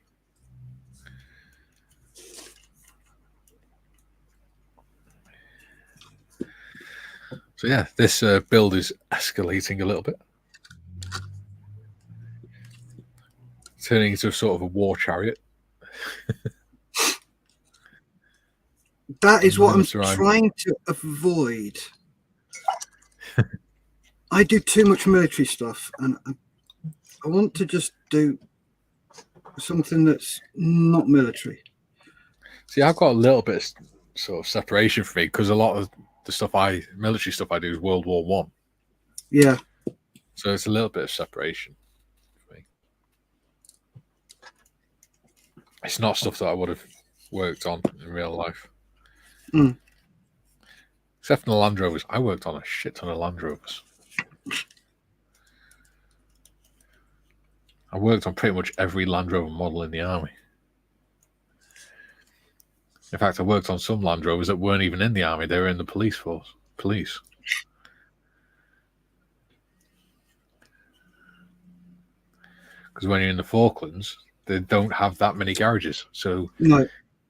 So yeah, this build is escalating a little bit. Turning into sort of a war chariot. That is what I'm Militarized. trying to avoid. I do too much military stuff, and I want to just do something that's not military. See, I've got a little bit of sort of separation for me because a lot of the military stuff I do is World War One. Yeah. So it's a little bit of separation for me. It's not stuff that I would have worked on in real life. Mm. Except for the Land Rovers. I worked on a shit ton of Land Rovers. I worked on pretty much every Land Rover model in the army. In fact, I worked on some Land Rovers that weren't even in the army. They were in the police force. Police. Because when you're in the Falklands, they don't have that many garages. So No.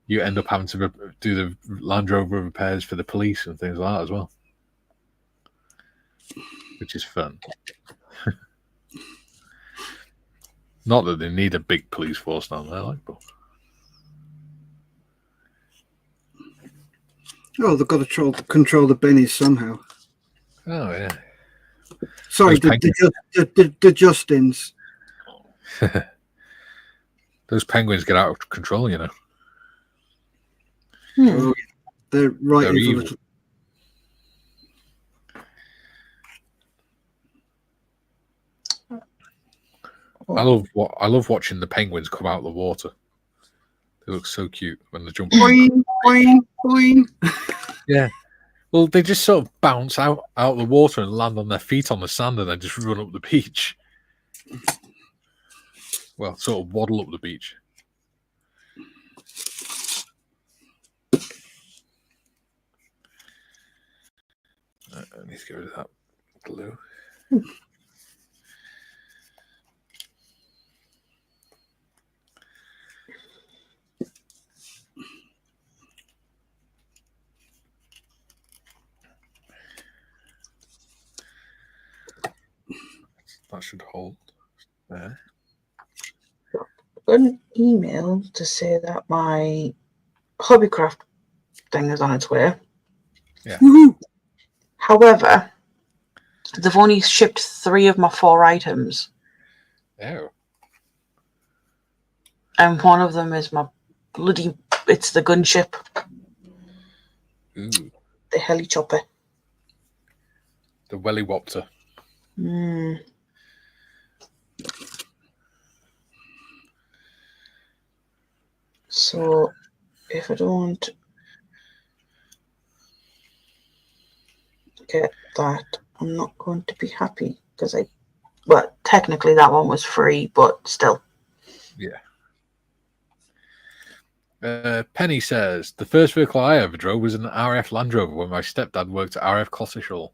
you end up having to do the Land Rover repairs for the police and things like that as well. Which is fun. Not that they need a big police force down there, like, but Oh, they've got to control the bennies somehow. oh yeah. Sorry, the Justins. Those penguins get out of control, you know. Oh, they're right. They're evil. I love watching the penguins come out of the water. They look so cute when they're jumping. Boing, boing, boing. Yeah. Well, they just sort of bounce out of the water and land on their feet on the sand and then just run up the beach. Well, sort of waddle up the beach. I need to get rid of that glue. should hold there. Got an email to say that my hobbycraft thing is on its way. Yeah. Woohoo! However, they've only shipped 3 of my 4 items, Oh. and one of them is my bloody. It's the gunship, Ooh. the heli chopper. The Wellywopter. So, if I don't get that, I'm not going to be happy because well, technically that one was free, but still. Yeah. Penny says, the first vehicle I ever drove was an RF Land Rover when my stepdad worked at RF Cottershall.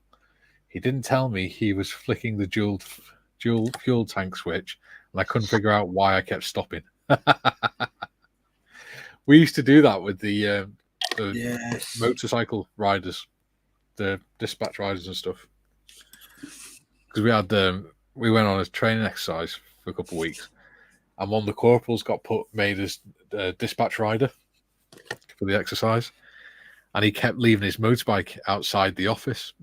He didn't tell me he was flicking the dual fuel tank switch, and I couldn't figure out why I kept stopping. We used to do that with the Yes. motorcycle riders, the dispatch riders and stuff. Because we went on a training exercise for a couple of weeks, and one of the corporals got made as a dispatch rider for the exercise, and he kept leaving his motorbike outside the office.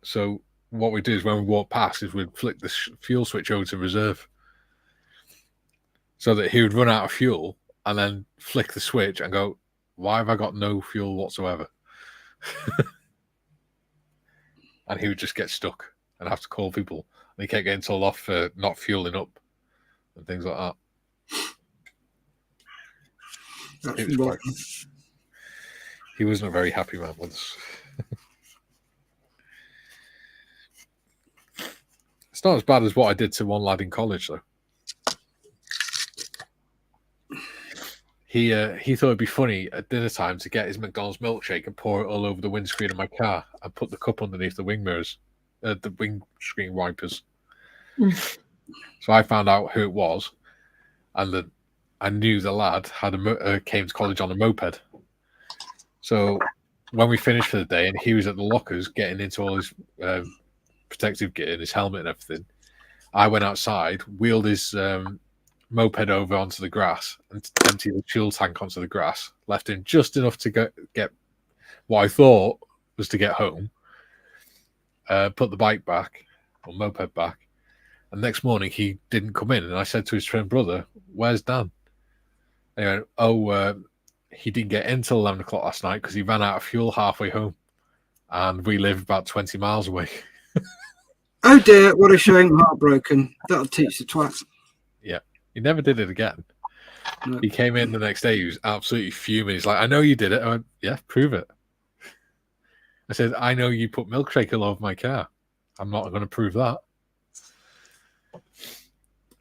So what we do is when we walk past is we'd flick the fuel switch over to reserve, so that he would run out of fuel and then flick the switch and go, why have I got no fuel whatsoever? And he would just get stuck and have to call people. And he kept getting told off for not fueling up and things like that. He wasn't a very happy man with us. It's not as bad as what I did to one lad in college, though. He thought it'd be funny at dinner time to get his McDonald's milkshake and pour it all over the windscreen of my car and put the cup underneath the wing mirrors, the windscreen wipers. So I found out who it was, and I knew the lad came to college on a moped. So when we finished for the day and he was at the lockers getting into all his protective gear and his helmet and everything, I went outside, wheeled his moped over onto the grass and emptied the fuel tank onto the grass, left him just enough to get what I thought was to get home, put the bike back, or moped back, and next morning he didn't come in, and I said to his twin brother, where's Dan? And he went, he didn't get in till 11 o'clock last night because he ran out of fuel halfway home, and we live about 20 miles away. Oh dear, what a shame. Heartbroken. That'll teach the twat. Yeah. He never did it again. No. He came in the next day. He was absolutely fuming. He's like, I know you did it. I went, yeah, prove it. I said, I know you put milkshake all over my car. I'm not going to prove that.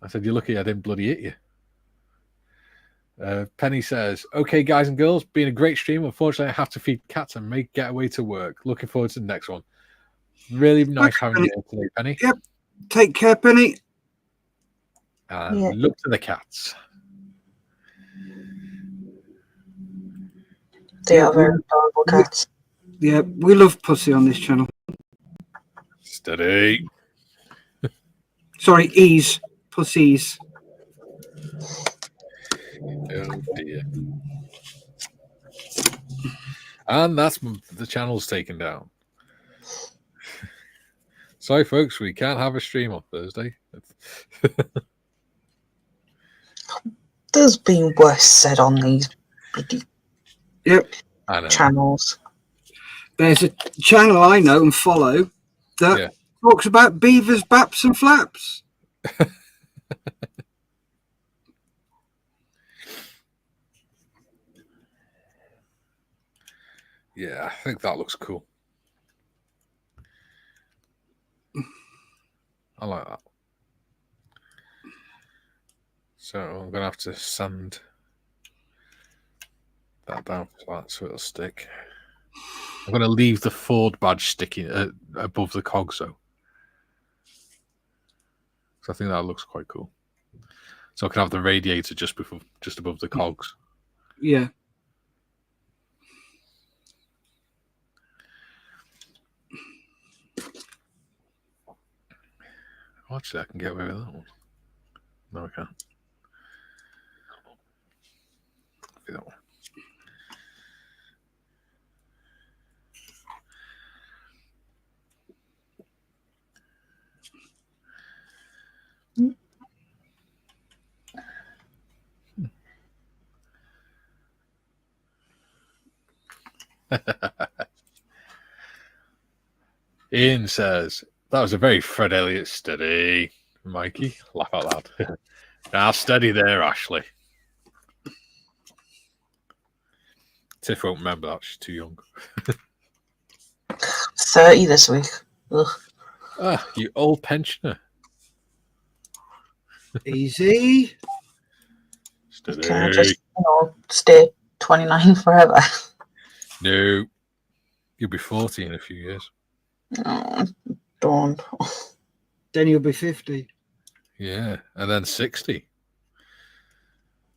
I said, you're lucky I didn't bloody hit you. Penny says, okay, guys and girls, been a great stream. Unfortunately, I have to feed cats and make get away to work. Looking forward to the next one. Really nice having you here today, Penny. Yep. Take care, Penny. Look to the cats. They are very adorable cats. Yeah, we love pussy on this channel. Steady. Sorry, ease. Pussies. Oh dear. And that's the channel's taken down. Sorry, folks, we can't have a stream on Thursday. There's been worse said on these bloody channels. There's a channel I know and follow that talks about beavers, baps, and flaps. Yeah, I think that looks cool. I like that. So I'm going to have to sand that down flat so it'll stick. I'm going to leave the Ford badge sticking above the cogs, though. So I think that looks quite cool. So I can have the radiator just above the cogs. Yeah. Actually, I can get away with that one. No, I can't. Do that one. Ian says, that was a very Fred Elliott study. Mikey, laugh out loud. Now, steady there, Ashley. Tiff won't remember that. She's too young. 30 this week. Ugh. Ah, you old pensioner. Easy. Steady. Can I just, stay 29 forever? No. You'll be 40 in a few years. No, don't. Then you'll be 50. Yeah, and then 60.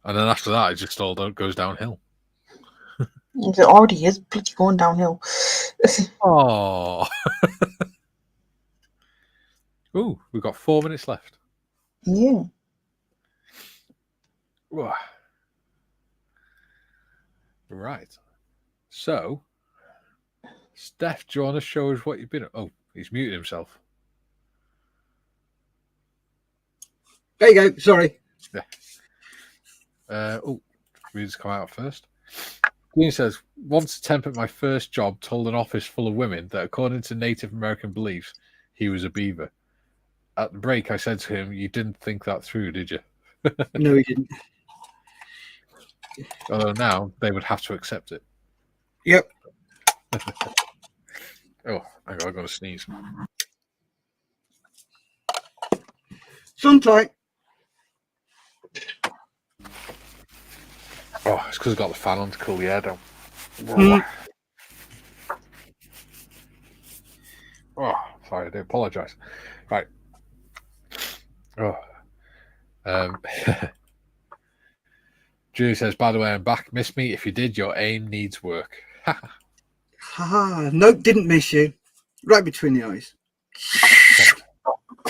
And then after that, it just all goes downhill. It already is bloody going downhill. Oh. Ooh, we've got 4 minutes left. Yeah. Right. So, Steff, do you want to show us what you've been at? Oh, he's muted himself. There you go. Sorry. Yeah. Readers come out first. Green says, once a temp at my first job told an office full of women that according to Native American beliefs, he was a beaver. At the break, I said to him, you didn't think that through, did you? No, he didn't. Although now they would have to accept it. Yep. Oh, hang on, I've got to sneeze. Sometimes. Oh, it's because I've got the fan on to cool the air down. Oh, sorry, I do apologise. Right. Oh. Julie says, by the way, I'm back. Miss me? If you did, your aim needs work. Haha. Nope, didn't miss you. Right between the eyes.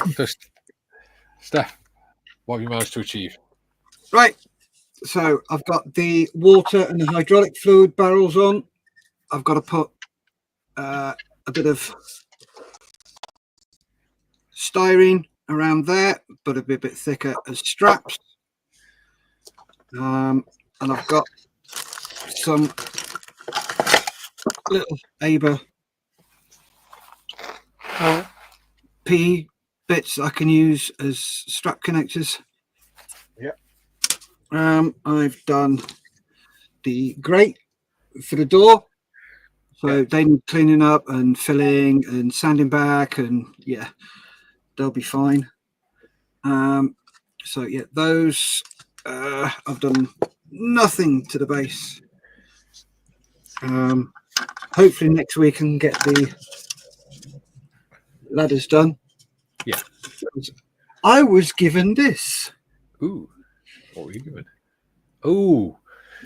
Just, Steff, what have you managed to achieve? Right. So I've got the water and the hydraulic fluid barrels on. I've got to put a bit of styrene around there, but a bit thicker as straps. And I've got some little Aber P bits I can use as strap connectors. Yep. I've done the grate for the door, so they need cleaning up and filling and sanding back, and yeah, they'll be fine. So yeah, those I've done nothing to the base. Hopefully next week I can get the ladders done. Yeah. I was given this. Ooh, what were you given? Ooh,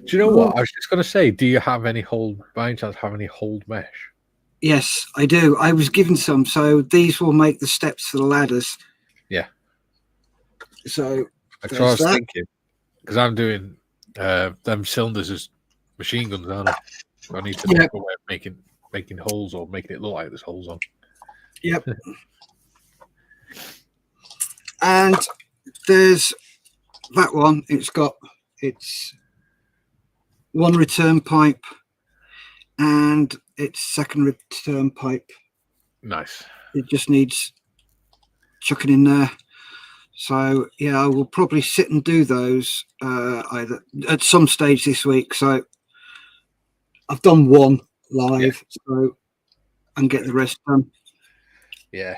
do you know what? I was just going to say, do you have any hold, by any chance, have any hold mesh? Yes, I do. I was given some, so these will make the steps for the ladders. Yeah. So that's what I was thinking, because I'm doing them cylinders as machine guns, aren't I? So I need to think of a way of making holes or making it look like there's holes on. Yep. And there's that one. It's one return pipe and its second return pipe. Nice. It just needs chucking in there. So yeah, I will probably sit and do those either at some stage this week. So I've done one live, so and get the rest done. Yeah.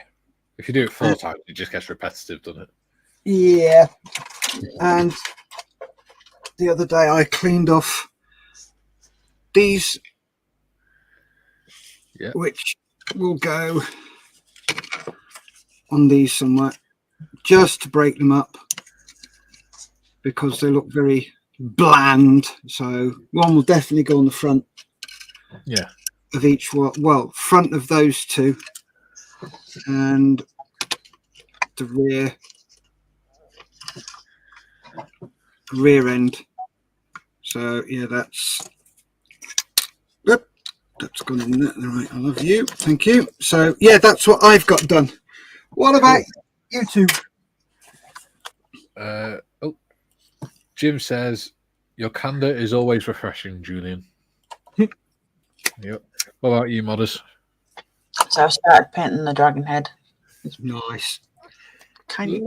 If you do it 4 times, it just gets repetitive, doesn't it? Yeah. And the other day I cleaned off these, which will go on these somewhere, just to break them up because they look very bland. So one will definitely go on the front of each one. Well, front of those two, and the rear end. So yeah, that's gone in there. Right, I love you. Thank you. So yeah, that's what I've got done. What about you two? Jim says your candor is always refreshing, Julian. Yep. What about you, modders? So I've started painting the dragon head. Nice. Can't.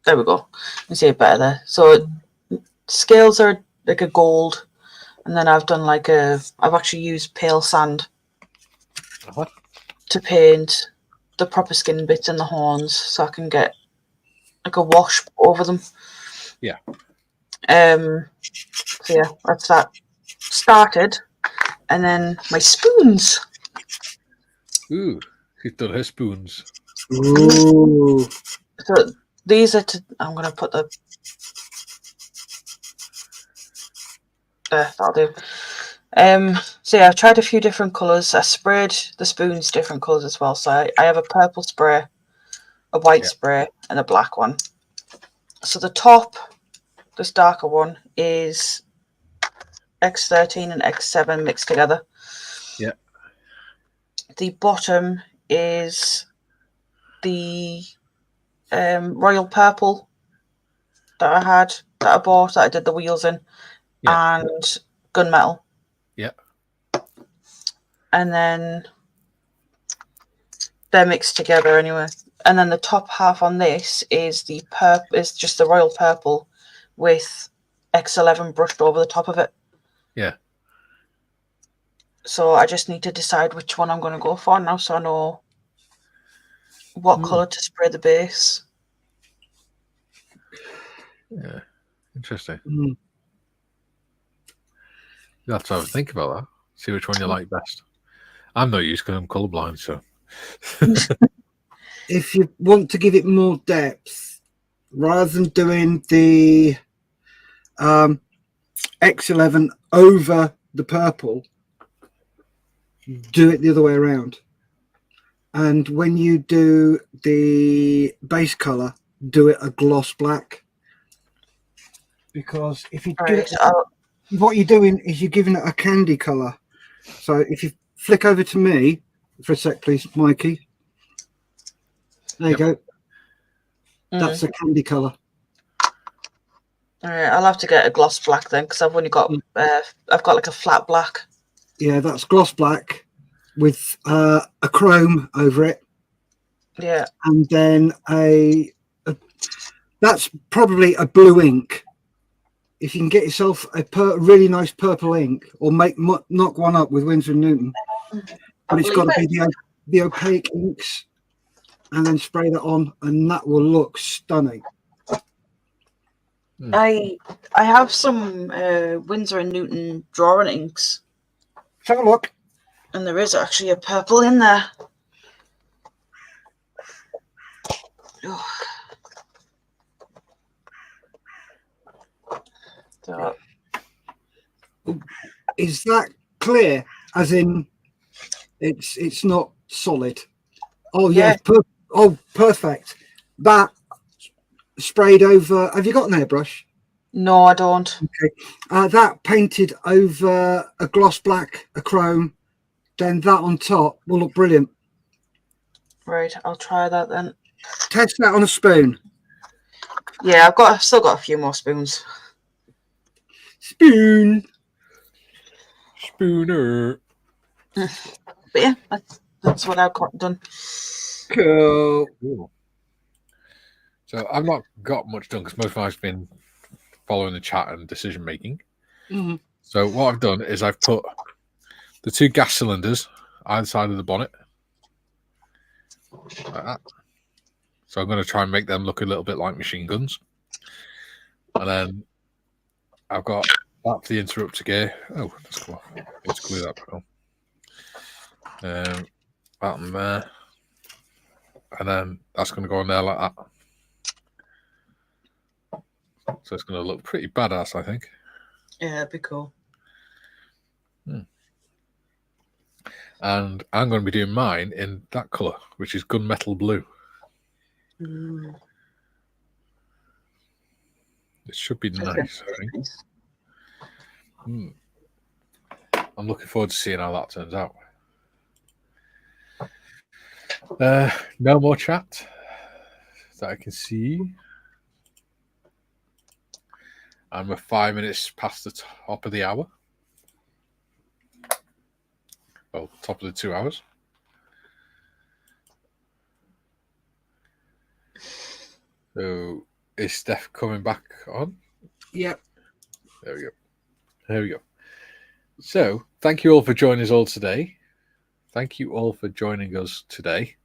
There we go. You see it better there. So scales are like a gold, and then I've done like I've actually used pale sand to paint the proper skin bits and the horns, so I can get like a wash over them. Yeah. So yeah, that's that. Started, and then my spoons. Ooh, she's done her spoons. Ooh. So these are I'm gonna put the that'll do. So yeah, I've tried a few different colours. I sprayed the spoons different colours as well. So I have a purple spray, a white spray, and a black one. So the top, this darker one, is X13 and X7 mixed together. Yeah. The bottom is the royal purple that I bought, that I did the wheels in, and gunmetal. Yeah. And then they're mixed together anyway. And then the top half on this is just the royal purple with X11 brushed over the top of it. Yeah. So I just need to decide which one I'm going to go for now, so I know what colour to spray the base. Yeah. Interesting. Mm. You have to have a think about that. See which one you like best. I'm not used because I'm colourblind, so. If you want to give it more depth, rather than doing the X11 over the purple, do it the other way around. And when you do the base colour, do it a gloss black. Because if you give it, what you're doing is you're giving it a candy colour. So if you flick over to me for a sec, please, Mikey. There you go. That's a candy colour. All right, I'll have to get a gloss black then, because I've only got I've got like a flat black. Yeah, that's gloss black with a chrome over it. Yeah. And then that's probably a blue ink. If you can get yourself a really nice purple ink, or knock one up with Winsor & Newton, but it's got to be the opaque inks, and then spray that on, and that will look stunning. I have some Winsor & Newton drawing inks. Let's have a look. And there is actually a purple in there. Oh. So. Is that clear? As in, it's not solid. Oh yeah. Oh, perfect. That sprayed over. Have you got an airbrush? No, I don't. Okay. That painted over a gloss black, a chrome, then that on top will look brilliant. Right, I'll try that then. Test that on a spoon. Yeah, I've still got a few more spoons. Spoon. Spooner. But yeah, that's what I've got done. Cool. So I've not got much done because most of mine's been following the chat and decision making. Mm-hmm. So what I've done is I've put the 2 gas cylinders either side of the bonnet, like that. So I'm going to try and make them look a little bit like machine guns. And then I've got that for the interrupter gear. Oh, that's cool. Let's glue that back on. That and there. And then that's going to go on there like that. So it's going to look pretty badass, I think. Yeah, it'd be cool. And I'm going to be doing mine in that colour, which is gunmetal blue. Mm. It should be nice, I think. Nice. I'm looking forward to seeing how that turns out. No more chat that I can see. And we're 5 minutes past the top of the hour. Well, top of the 2 hours. So is Steff coming back on? Yep. There we go. There we go. So thank you all for joining us all today. Thank you all for joining us today,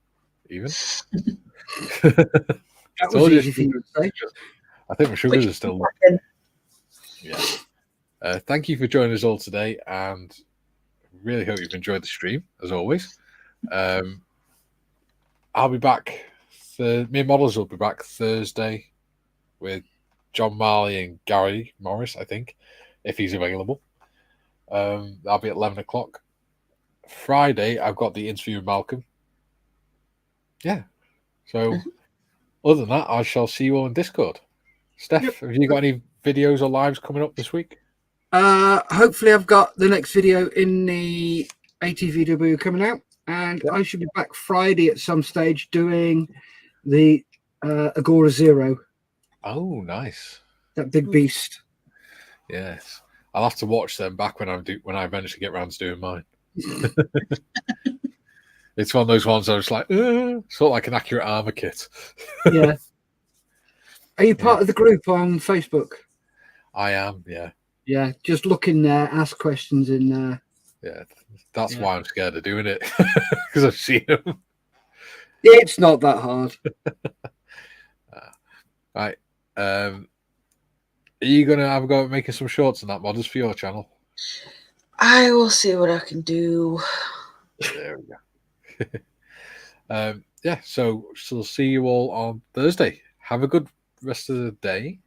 even. That was Told you. easy for you to say. I think my sugars are still low. Yeah. Thank you for joining us all today, and really hope you've enjoyed the stream, as always. I'll be back. Me and Models will be back Thursday with John Marley and Gary Morris, I think, if he's available. That'll be at 11 o'clock. Friday, I've got the interview with Malcolm. Yeah. So, other than that, I shall see you all in Discord. Steff, have you got any videos or lives coming up this week? Hopefully I've got the next video in the ATVW coming out, and I should be back Friday at some stage doing the Agora Zero. Oh, nice. That big beast. Yes. I'll have to watch them back when I eventually get around to doing mine. It's one of those ones I was like, sort of like an accurate armor kit. Yeah. Are you part of the group on Facebook? I am, yeah. Yeah, just look in there, ask questions in there. Yeah, that's why I'm scared of doing it, because I've seen them. It's not that hard. Right. Are you going to have a go at making some shorts on that, Modders, for your channel? I will see what I can do. There we go. Yeah, so see you all on Thursday. Have a good rest of the day.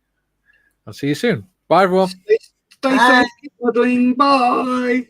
I'll see you soon. Bye, everyone. Stay safe, keep modeling. Bye.